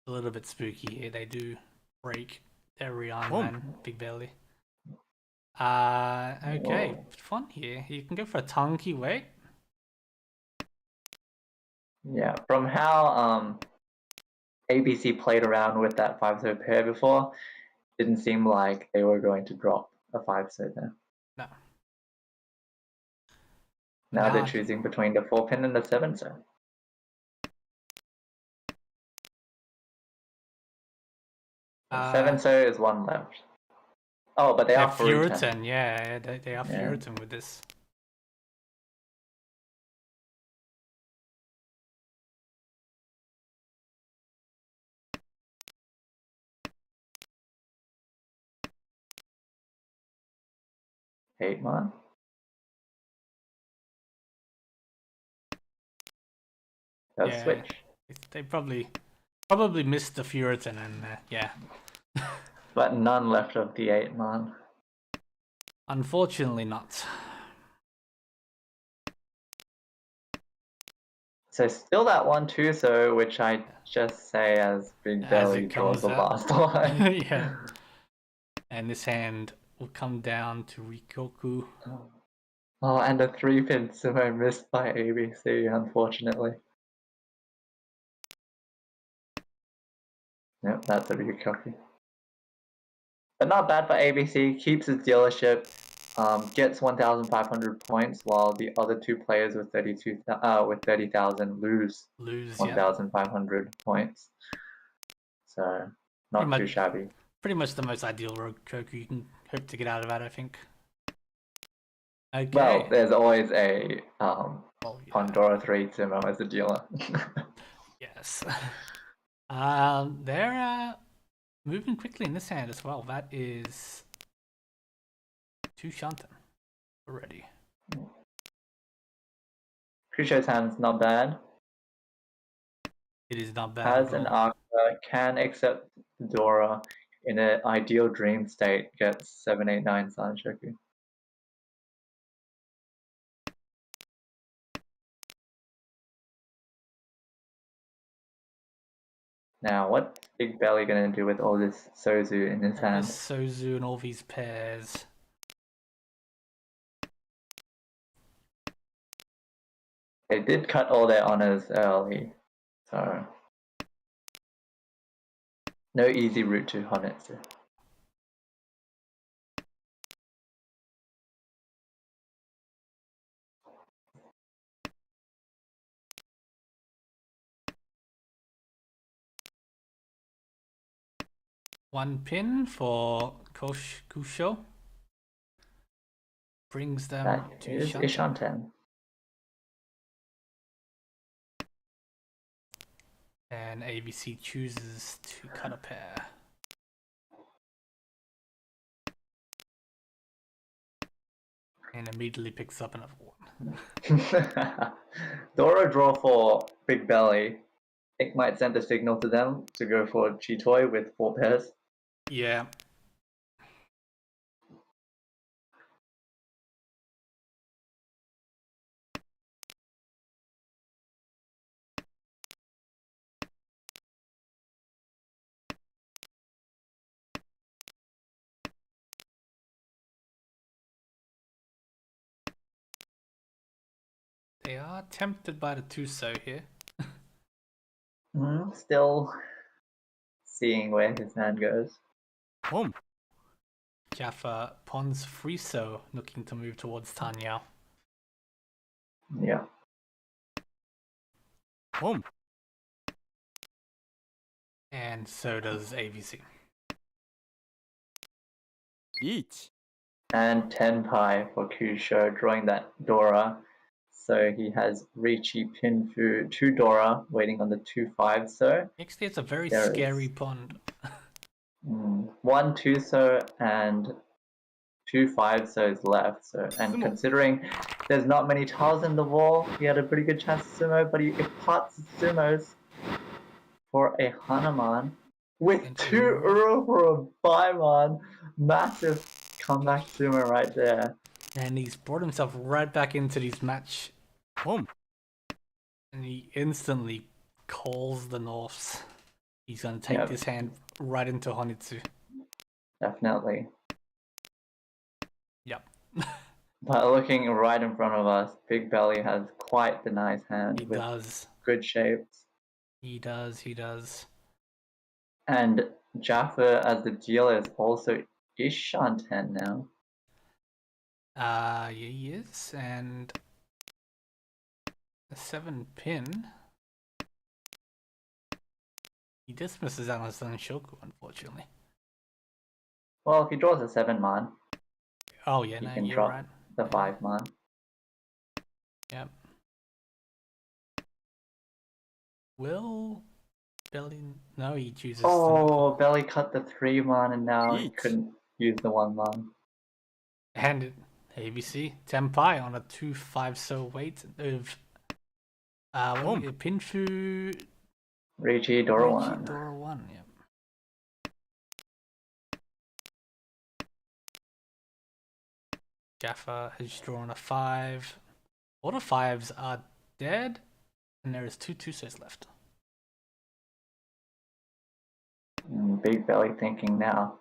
Speaker 2: A little bit spooky here. They do break their Rian man, Big Belly. Okay,
Speaker 1: Whoa.
Speaker 2: fun here. You can go for a Tanki wait.
Speaker 1: Yeah, from how ABC played around with that 5-so pair before, didn't seem like they were going to drop a 5-so there.
Speaker 2: No.
Speaker 1: Now they're choosing between the 4-pin and the 7-so. Seven so is one left. Oh, but they are Furitan.
Speaker 2: Yeah, they are Furitan with this.
Speaker 1: Eight man. They'll switch.
Speaker 2: They probably missed the Furitan and yeah.
Speaker 1: But none left of the 8 man.
Speaker 2: Unfortunately not.
Speaker 1: So still that 1-2 so, which I just say as Big Belly draws the last one.
Speaker 2: Yeah. And this hand will come down to Rikoku.
Speaker 1: Oh, and a 3-pin sumo missed by ABC, unfortunately. Yep, that's a Rikoku. But not bad for ABC, keeps his dealership, gets 1,500 points, while the other two players with 30,000 lose 1,500 points. So not too shabby.
Speaker 2: Pretty much the most ideal Rikoku you can hope to get out of that, I think. Okay.
Speaker 1: Well, there's always a Pandora 3 sumo as a dealer.
Speaker 2: Yes. They're moving quickly in this hand as well. That is 2 Shanten already.
Speaker 1: Crucio's hand's not bad.
Speaker 2: It is not bad.
Speaker 1: Has an Arca, can accept Dora in an ideal dream state, gets 789 Sanshoku. Now, what's Big Belly gonna do with all this Sozu in his hand?
Speaker 2: Sozu and all these pairs.
Speaker 1: They did cut all their honors early, so no easy route to Honetsu.
Speaker 2: One pin for Kusho. Brings them
Speaker 1: That
Speaker 2: to
Speaker 1: is
Speaker 2: Shanten.
Speaker 1: Ishanten.
Speaker 2: And ABC chooses to cut a pair. And immediately picks up another one.
Speaker 1: Dora draw for Big Belly. It might send a signal to them to go for Chitoy with 4 pairs.
Speaker 2: Yeah. They are tempted by the Tuso here.
Speaker 1: Still seeing where his hand goes.
Speaker 3: Home.
Speaker 2: Jaffa pawns Friso, looking to move towards Tanya.
Speaker 1: Yeah.
Speaker 3: Home.
Speaker 2: And so does AVC.
Speaker 3: Each.
Speaker 1: And 10 pi for Kusho, drawing that Dora. So he has Richi, Pinfu, 2 Dora, waiting on the 2-5. So
Speaker 2: Actually, it's a very
Speaker 1: there
Speaker 2: scary
Speaker 1: is
Speaker 2: pond.
Speaker 1: 1 Tuso and 2 5-sos left. So, and
Speaker 3: Sumo.
Speaker 1: considering there's not many tiles in the wall, he had a pretty good chance to sumo, but he parts his sumos for a Hanuman with
Speaker 2: And
Speaker 1: 2
Speaker 2: Uro.
Speaker 1: Uro for a Baiman. Massive comeback sumo right there.
Speaker 2: And he's brought himself right back into this match.
Speaker 3: Home.
Speaker 2: And he instantly calls the Norths. He's going to take this hand right into Honitsu.
Speaker 1: Definitely.
Speaker 2: Yep.
Speaker 1: But looking right in front of us, Big Belly has quite the nice hand
Speaker 2: He
Speaker 1: with
Speaker 2: does.
Speaker 1: good shapes.
Speaker 2: He does.
Speaker 1: And Jaffa as the dealer is also Ishanten now.
Speaker 2: Yeah, he is. And a 7 pin. He dismisses out on Sun Shoku, unfortunately.
Speaker 1: Well, if he draws a 7-man,
Speaker 2: Oh, yeah,
Speaker 1: he
Speaker 2: no,
Speaker 1: can
Speaker 2: you're
Speaker 1: drop
Speaker 2: right.
Speaker 1: the 5-man.
Speaker 2: Yep. Will Belly? No, he chooses.
Speaker 1: Oh, Belly cut the 3-man and now he
Speaker 3: Each.
Speaker 1: couldn't use the 1-man.
Speaker 2: And ABC Tenpai on a 2-5 so weight of Pinfu
Speaker 1: Richi Dora
Speaker 2: Richi
Speaker 1: 1.
Speaker 2: Dora 1. Yep. Jaffa has drawn a 5. All the 5s are dead, and there is 2 Tusos left.
Speaker 1: Big Belly thinking now.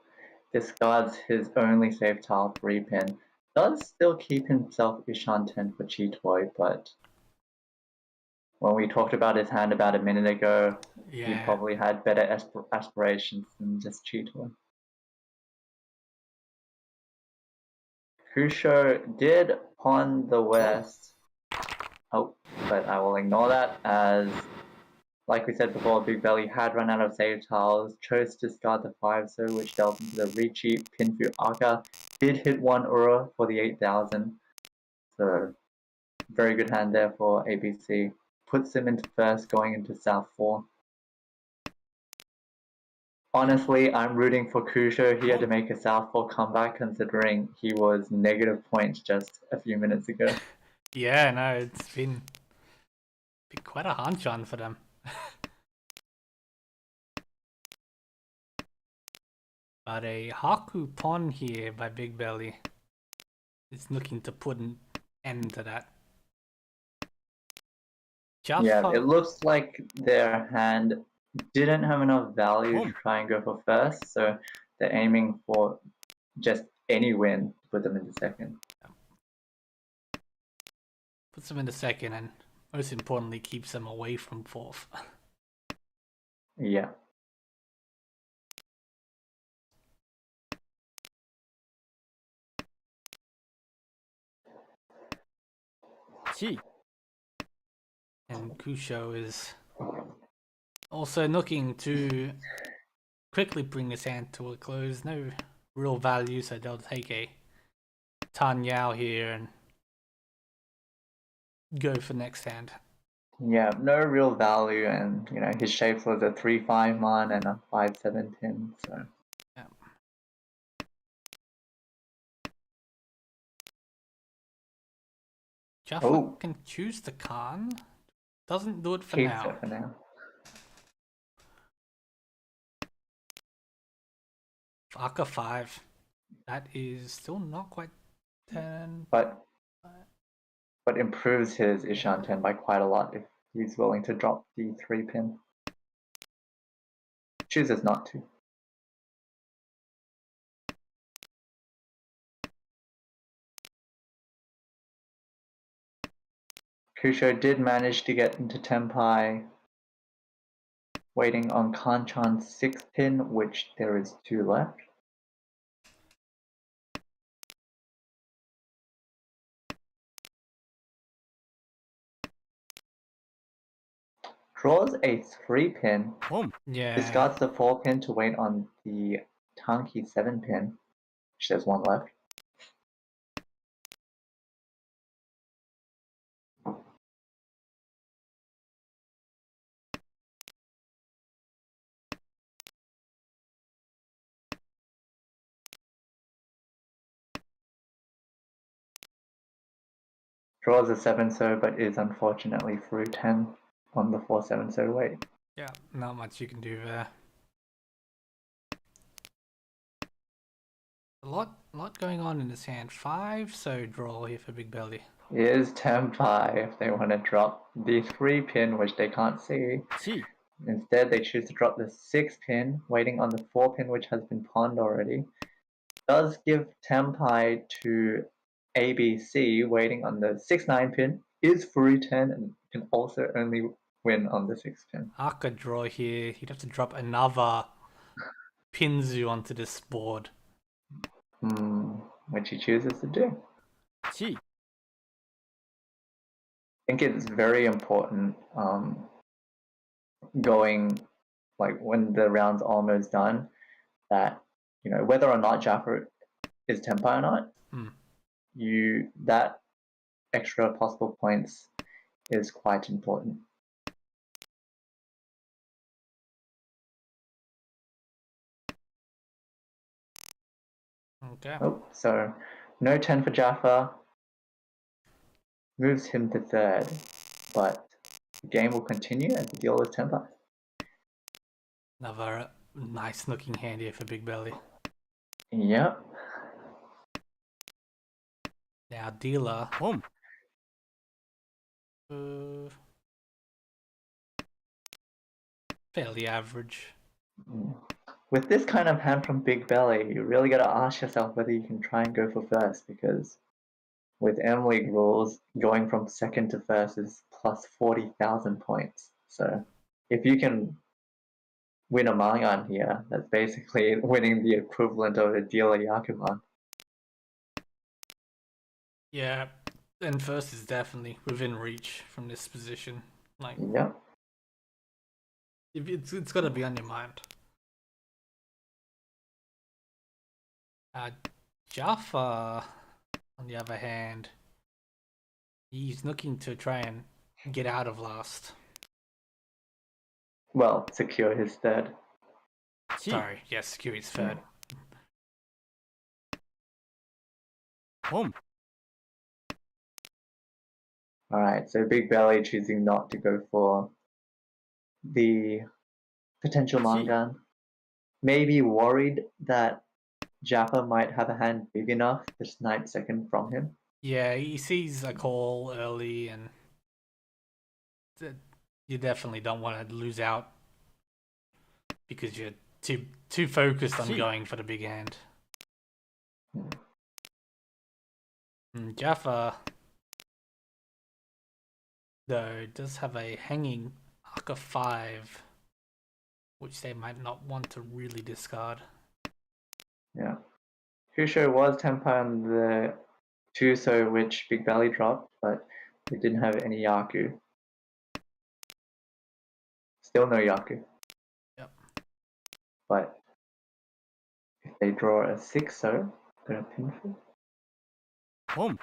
Speaker 1: Discards his only safe tile 3-pin. Does still keep himself Ishanten for Chitoy, but when we talked about his hand about a minute ago, he probably had better aspirations than just Chitoy. Kusho did pawn the west. Oh, but I will ignore that as, like we said before, Big Belly had run out of save tiles, chose to discard the 5-so, which dealt into the Richi, Pinfu, Aka. Did hit 1 Ura for the 8,000. So, very good hand there for ABC. Puts him into first, going into South 4. Honestly, I'm rooting for Kusho here to make a South 4 comeback, considering he was negative points just a few minutes ago.
Speaker 2: Yeah, no, it's been quite a Hanchan for them. But a Haku pawn here by Big Belly is looking to put an end to that. Jaffa.
Speaker 1: Yeah, it looks like their hand didn't have enough value to try and go for first, so they're aiming for just any win to put them into second.
Speaker 2: Puts them into second and most importantly keeps them away from fourth.
Speaker 1: Yeah.
Speaker 3: Chi.
Speaker 2: And Kusho is also looking to quickly bring this hand to a close. No real value, so they'll take a Tan Yao here and go for next hand.
Speaker 1: Yeah, no real value, and you know his shape was a 3-5 mon and a 5-7 pin, so.
Speaker 2: Yeah. Jaffa
Speaker 1: Oh.
Speaker 2: can choose the Khan. Doesn't do it for
Speaker 1: Keeps
Speaker 2: now.
Speaker 1: it for now.
Speaker 2: Aka 5. That is still not quite 10.
Speaker 1: But improves his Ishan 10 by quite a lot if he's willing to drop the 3 pin. Chooses not to. Kusho did manage to get into Tenpai, waiting on Kanchan's 6th pin, which there is 2 left. Draws a 3 pin,
Speaker 2: Yeah.
Speaker 1: discards the 4 pin to wait on the Tanki 7 pin, which there's 1 left. Draws a 7 so, but is unfortunately through 10 on the 4-7 so wait.
Speaker 2: Yeah, not much you can do there. A lot going on in this hand. 5 so draw here for Big Belly.
Speaker 1: Is Tenpai if they want to drop the 3 pin, which they can't see. Instead, they choose to drop the 6 pin, waiting on the 4 pin, which has been pawned already. Does give Tenpai to ABC, waiting on the 6-9 pin, is through 10 and can also only win on the 6 pin.
Speaker 2: Aka draw here. He'd have to drop another Pinzu onto this board.
Speaker 1: Which he chooses to do. I
Speaker 3: Chi.
Speaker 1: think it's very important going, like when the round's almost done, that, you know, whether or not Jaffa is Tenpai or not, that extra possible points is quite important.
Speaker 2: Okay.
Speaker 1: Oh, so no 10 for Jaffa. Moves him to 3rd, but the game will continue as the deal is Tenpai.
Speaker 2: Another nice looking hand here for Big Belly.
Speaker 1: Yep.
Speaker 2: Now dealer. Fairly average.
Speaker 1: With this kind of hand from Big Belly, you really gotta ask yourself whether you can try and go for first, because with M League rules, going from 2nd to 1st is plus 40,000 points. So if you can win a Mahjong here, that's basically winning the equivalent of a dealer Yakuman.
Speaker 2: Yeah, and first is definitely within reach from this position. Like,
Speaker 1: yeah,
Speaker 2: it's got to be on your mind. Jaffa, on the other hand, he's looking to try and get out of last.
Speaker 1: Well, secure his 3rd.
Speaker 2: Sorry, yes, secure his 3rd.
Speaker 1: Alright, so Big Belly choosing not to go for the potential Mahjong. Maybe worried that Jaffa might have a hand big enough to snipe 2nd from him.
Speaker 2: Yeah, he sees a call early, and you definitely don't want to lose out because you're too focused on going for the big hand. Jaffa, though, does have a hanging Aka 5, which they might not want to really discard.
Speaker 1: Yeah. Kusho was Tenpai on the 2 so which Big Belly dropped, but they didn't have any Yaku. Still no Yaku.
Speaker 2: Yep.
Speaker 1: But If they draw a 6-0, gonna pinful.
Speaker 3: Pom.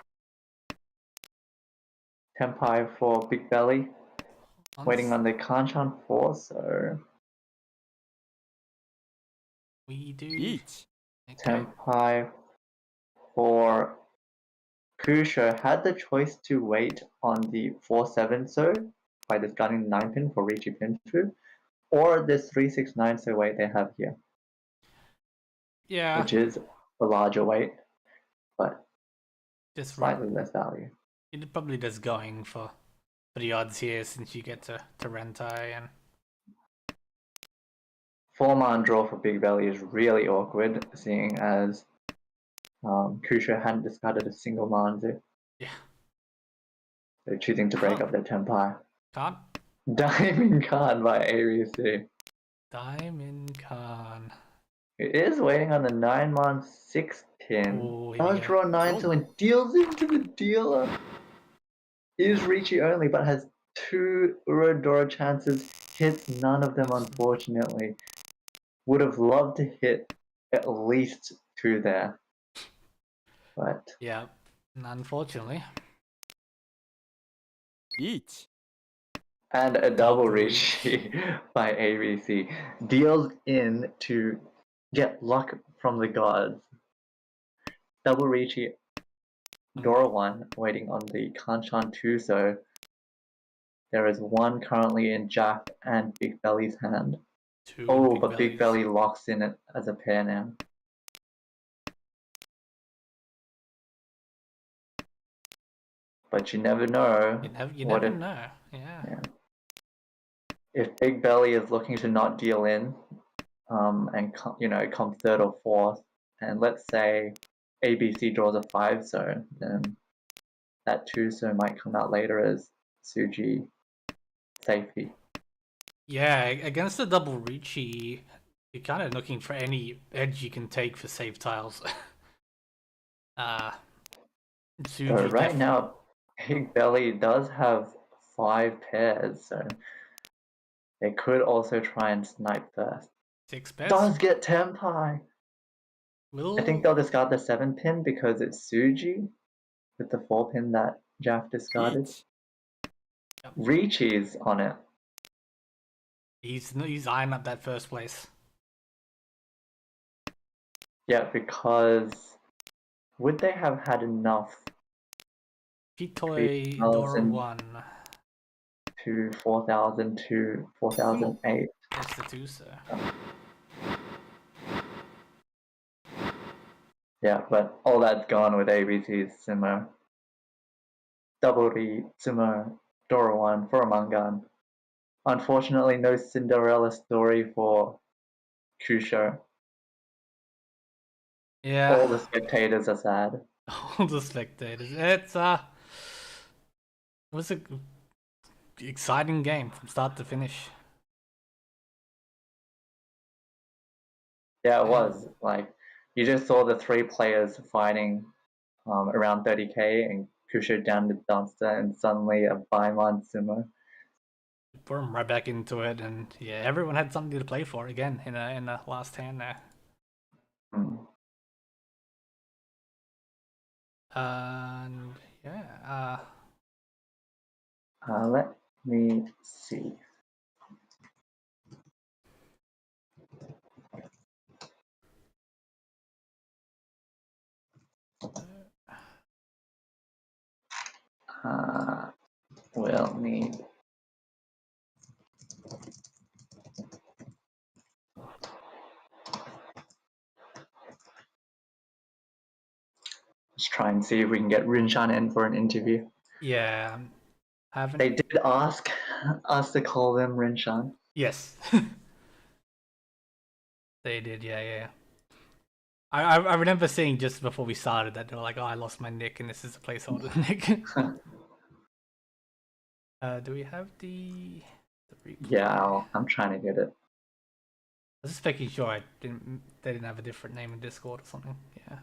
Speaker 1: Tempai for Big Belly. Waiting on the Kanchan 4, so
Speaker 2: We do.
Speaker 3: Each.
Speaker 2: Okay.
Speaker 1: Tempai for Kusho had the choice to wait on the 4-7 so by discarding the 9 pin for Ricci Pinfu, or this 3-6-9 so weight they have here,
Speaker 2: Yeah.
Speaker 1: which is a larger weight, but
Speaker 2: Just
Speaker 1: slightly less value.
Speaker 2: It probably does going for the odds here since you get to Rentai and
Speaker 1: 4-man draw for Big Belly is really awkward, seeing as Kusho hadn't discarded a single Manzu.
Speaker 2: yeah.
Speaker 1: They're choosing to break up their Tempai.
Speaker 2: Can't.
Speaker 1: Diamond card by ABC.
Speaker 2: Diamond Khan.
Speaker 1: It is waiting on the 9-man 6 pin.
Speaker 2: Oh, here we
Speaker 1: Does
Speaker 2: go.
Speaker 1: draw 9 so and deals into the dealer. Is Ricci only, but has 2 Urodora chances. Hits none of them, unfortunately. Would have loved to hit at least 2 there. But
Speaker 2: Yeah, unfortunately.
Speaker 3: Each.
Speaker 1: and a double
Speaker 2: Double
Speaker 1: Ricci by ABC. Deals in to get luck from the gods. Double Ricci, Dora 1, waiting on the Kanchan 2, so there is 1 currently in Jack and Big Belly's hand.
Speaker 2: Two
Speaker 1: Oh, but Big
Speaker 2: bellies.
Speaker 1: Belly locks in it as a pair now. But you never know.
Speaker 2: You
Speaker 1: what
Speaker 2: never
Speaker 1: if,
Speaker 2: know. Yeah.
Speaker 1: if Big Belly is looking to not deal in, and come third or fourth, and let's say ABC draws a 5 so, then that 2 so might come out later as Suji safety.
Speaker 2: Yeah, against the double Ricci, you're kind of looking for any edge you can take for safe tiles.
Speaker 1: So right now, Big Belly does have 5 pairs, so they could also try and snipe first.
Speaker 2: 6 pairs.
Speaker 1: Does get Tempai! I think they'll discard the 7 pin because it's Suji with the 4 pin that Jaff discarded.
Speaker 3: Each.
Speaker 2: Yep.
Speaker 1: Ricci's on it.
Speaker 2: He's eyeing up that first place.
Speaker 1: Yeah, because would they have had enough
Speaker 2: Pitoy Dora 1.
Speaker 1: to 4,000 to 4,008?
Speaker 2: That's the 2 sir.
Speaker 1: Yeah, but all that's gone with ABC's Sumo. Double D, Sumo, Dora 1 for a Mangan. Unfortunately, no Cinderella story for Kusho.
Speaker 2: Yeah.
Speaker 1: All the spectators are sad.
Speaker 2: All the spectators. It was a exciting game from start to finish.
Speaker 1: Yeah, it was. Like, you just saw the 3 players fighting around 30k and Kusho down the dumpster, and suddenly a Baiman Sumo.
Speaker 2: Put him right back into it, and yeah, everyone had something to play for again in the last hand there. And yeah,
Speaker 1: Let me see. We'll need. Let's try and see if we can get Rinshan in for an interview.
Speaker 2: yeah, haven't
Speaker 1: They did ask us to call them Rinshan.
Speaker 2: Yes, they did. Yeah. I remember seeing just before we started that they were like, "Oh, I lost my nick, and this is a placeholder nick." Do we have the replay?
Speaker 1: Yeah, I'm trying to get it.
Speaker 2: I was just making sure they didn't have a different name in Discord or something. Yeah.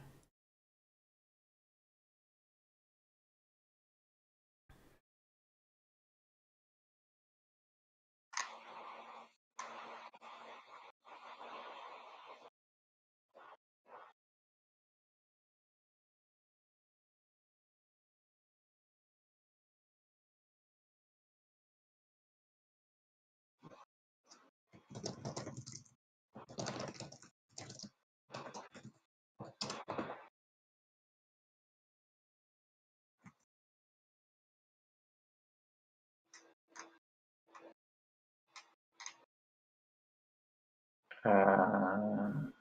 Speaker 2: I'll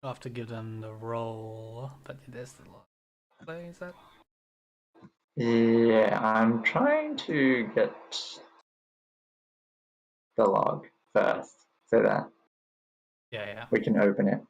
Speaker 2: have to give them the role, but there's the log. Play, is that?
Speaker 1: Yeah, I'm trying to get the log first so that
Speaker 2: Yeah.
Speaker 1: we can open it.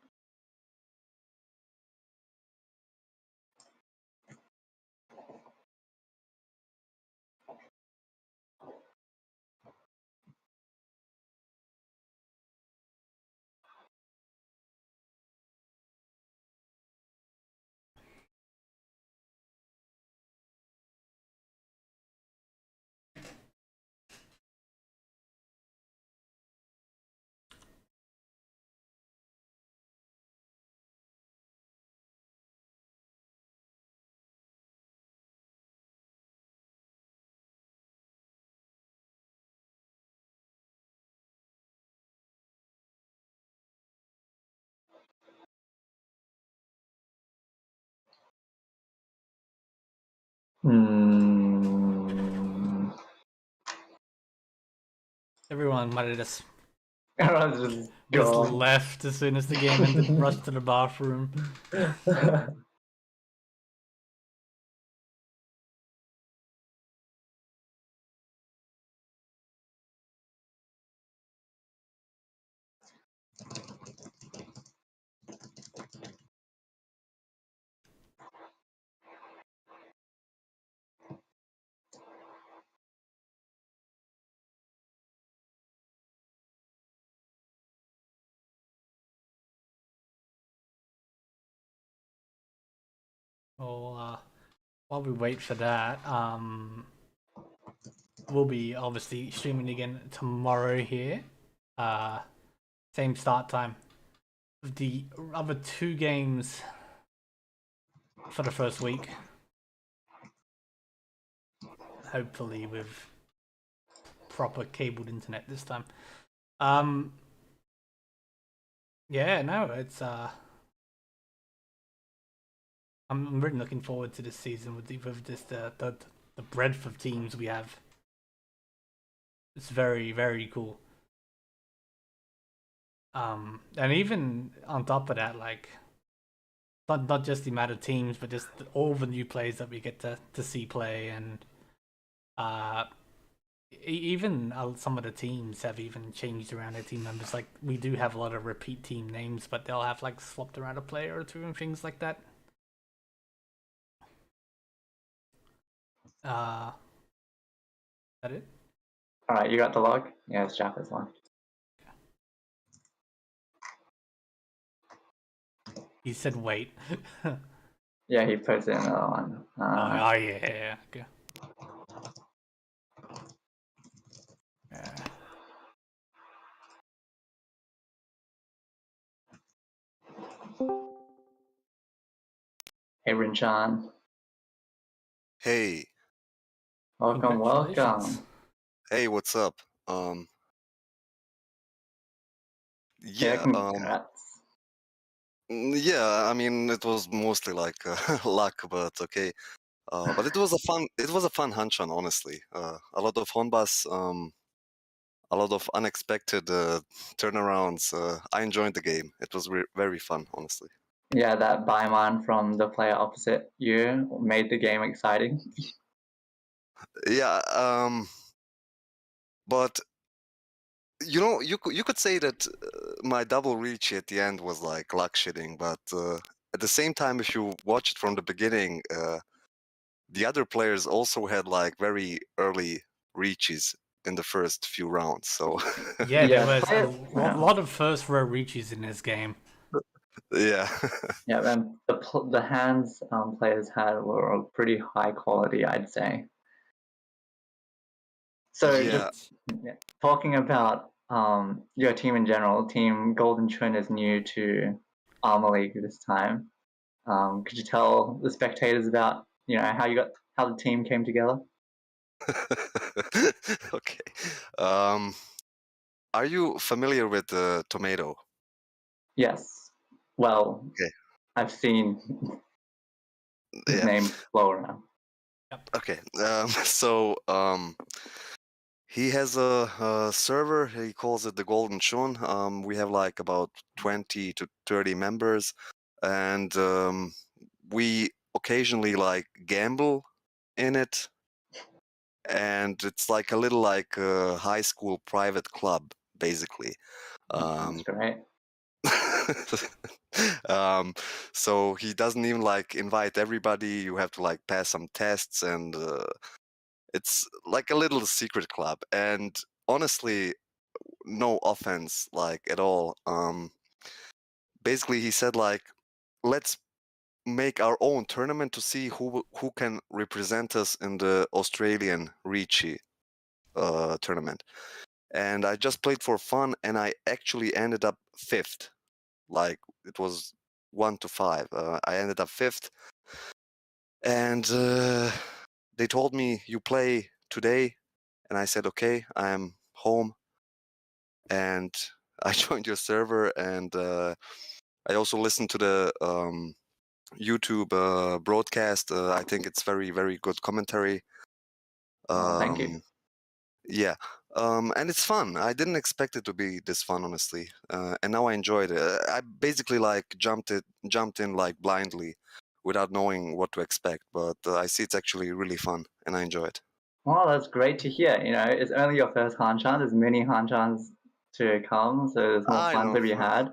Speaker 2: Everyone might have just
Speaker 1: Everyone's just gone.
Speaker 2: left as soon as the game ended, rushed to the bathroom. Well, while we wait for that, we'll be obviously streaming again tomorrow here. Same start time. The other 2 games for the first week. Hopefully with proper cabled internet this time. Yeah, no, it's I'm really looking forward to this season with just the breadth of teams we have. It's very, very cool. And even on top of that, like not just the amount of teams, but just all the new players that we get to see play, and even some of the teams have even changed around their team members. Like we do have a lot of repeat team names, but they'll have like swapped around a player or two and things like that. That it?
Speaker 1: Alright, you got the log? Yeah, it's Jaffa's log.
Speaker 2: He said wait.
Speaker 1: Yeah, he posted another one.
Speaker 2: Oh yeah. Okay.
Speaker 1: Hey, Rinchan.
Speaker 5: Hey,
Speaker 1: Welcome.
Speaker 2: Congratulations.
Speaker 5: hey, what's up?
Speaker 1: Yeah,
Speaker 5: Yeah,
Speaker 1: congrats.
Speaker 5: yeah. I mean, it was mostly like luck, but okay. But it was a fun Hanchan, honestly. A lot of Honbas, a lot of unexpected turnarounds. I enjoyed the game. It was very fun, honestly.
Speaker 1: Yeah, that Baiman from the player opposite you made the game exciting.
Speaker 5: Yeah, but you know, you could say that my double reach at the end was like luck shitting, but at the same time, if you watch it from the beginning, the other players also had like very early reaches in the first few rounds. So
Speaker 2: Yeah, there was
Speaker 1: players,
Speaker 2: a lot of first row reaches in this game.
Speaker 5: yeah,
Speaker 1: yeah, and the hands players had were of pretty high quality, I'd say. So
Speaker 5: yeah.
Speaker 1: just talking about your team in general, Team Golden Chun is new to ARMA League this time. Could you tell the spectators about how the team came together?
Speaker 5: Okay. Are you familiar with the tomato?
Speaker 1: Yes. Well,
Speaker 5: Okay.
Speaker 1: I've seen his
Speaker 5: Yeah.
Speaker 1: name flow around.
Speaker 5: Okay. So he has a server. He calls it the Golden Chun. We have like about 20 to 30 members, and we occasionally like gamble in it. And it's like a little like high school private club, basically.
Speaker 1: That's great.
Speaker 5: So he doesn't even like invite everybody. You have to like pass some tests, and it's like a little secret club. And honestly, no offense, like at all. Basically, he said like, let's make our own tournament to see who can represent us in the Australian Ricci tournament. And I just played for fun, and I actually ended up 5th. Like it was 1 to 5. I ended up 5th, and they told me you play today, and I said okay, I'm home, and I joined your server, and I also listened to the YouTube broadcast. I think it's very, very good commentary.
Speaker 1: Thank you.
Speaker 5: Yeah, and it's fun. I didn't expect it to be this fun, honestly, and now I enjoyed it. I basically like jumped in like blindly, without knowing what to expect. But I see it's actually really fun, and I enjoy it.
Speaker 1: Well, that's great to hear. You know, it's only your first Hanchans. There's many Hanchans to come, so there's more
Speaker 5: I
Speaker 1: fun
Speaker 5: know.
Speaker 1: to be had.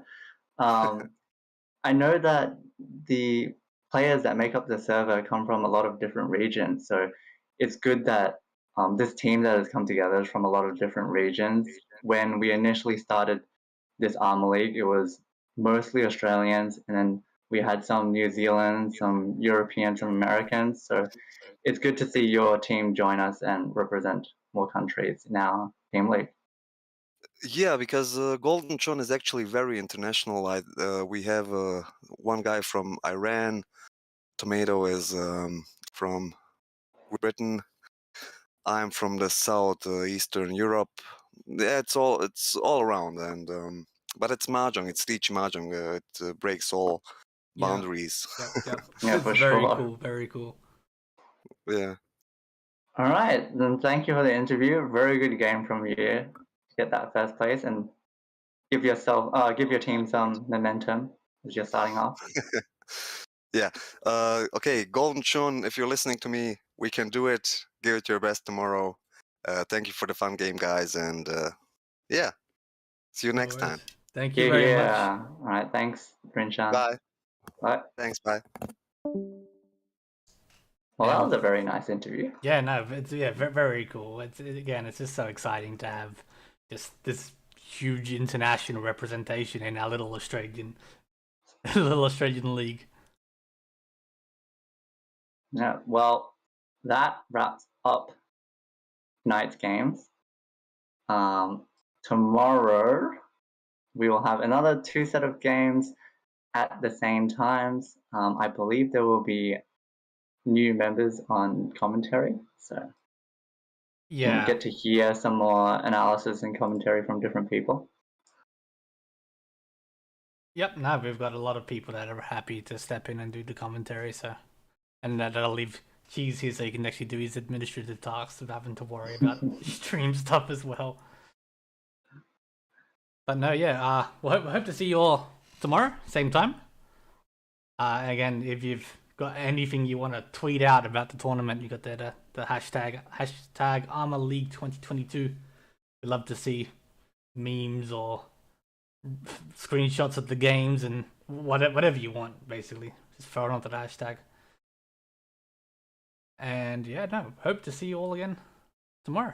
Speaker 1: I know that the players that make up the server come from a lot of different regions, so it's good that this team that has come together is from a lot of different regions. When we initially started this ARMA League, it was mostly Australians, and then we had some New Zealand, some Europeans, some Americans. So it's good to see your team join us and represent more countries in our team league.
Speaker 5: Yeah, because Golden Chun is actually very international. We have one guy from Iran. Tomato is from Britain. I'm from the Eastern Europe. Yeah, it's all around, and but it's Mahjong. It's Teach Mahjong. It breaks all boundaries.
Speaker 2: Yep.
Speaker 1: Yeah,
Speaker 2: It's
Speaker 1: for
Speaker 2: very
Speaker 1: sure.
Speaker 2: cool. Very cool.
Speaker 5: Yeah.
Speaker 1: All right, then thank you for the interview. Very good game from you to get that first place, and give your team some momentum as you're starting off.
Speaker 5: Yeah. Okay, Golden Chun, if you're listening to me, we can do it. Give it your best tomorrow. Thank you for the fun game, guys, and yeah, see you next time.
Speaker 2: Thank you very much.
Speaker 1: All right, thanks, Rinchan.
Speaker 5: Bye.
Speaker 1: Bye.
Speaker 5: Thanks. Bye.
Speaker 1: Well, that was a very nice interview.
Speaker 2: Yeah, no, it's very cool. It's just so exciting to have just this huge international representation in our little Australian league.
Speaker 1: Yeah, well, that wraps up tonight's games. Tomorrow we will have another 2 set of games at the same times. I believe there will be new members on commentary, so
Speaker 2: Yeah,
Speaker 1: you get to hear some more analysis and commentary from different people.
Speaker 2: Yep. Now we've got a lot of people that are happy to step in and do the commentary. So, and that'll leave Cheese here so he can actually do his administrative tasks without having to worry about stream stuff as well. But no, yeah. We'll hope to see you all tomorrow, same time. Again, if you've got anything you want to tweet out about the tournament, you got the hashtag ARMA League 2022. We'd love to see memes or screenshots of the games and whatever you want, basically. Just throw it onto the hashtag. And yeah, no, hope to see you all again tomorrow.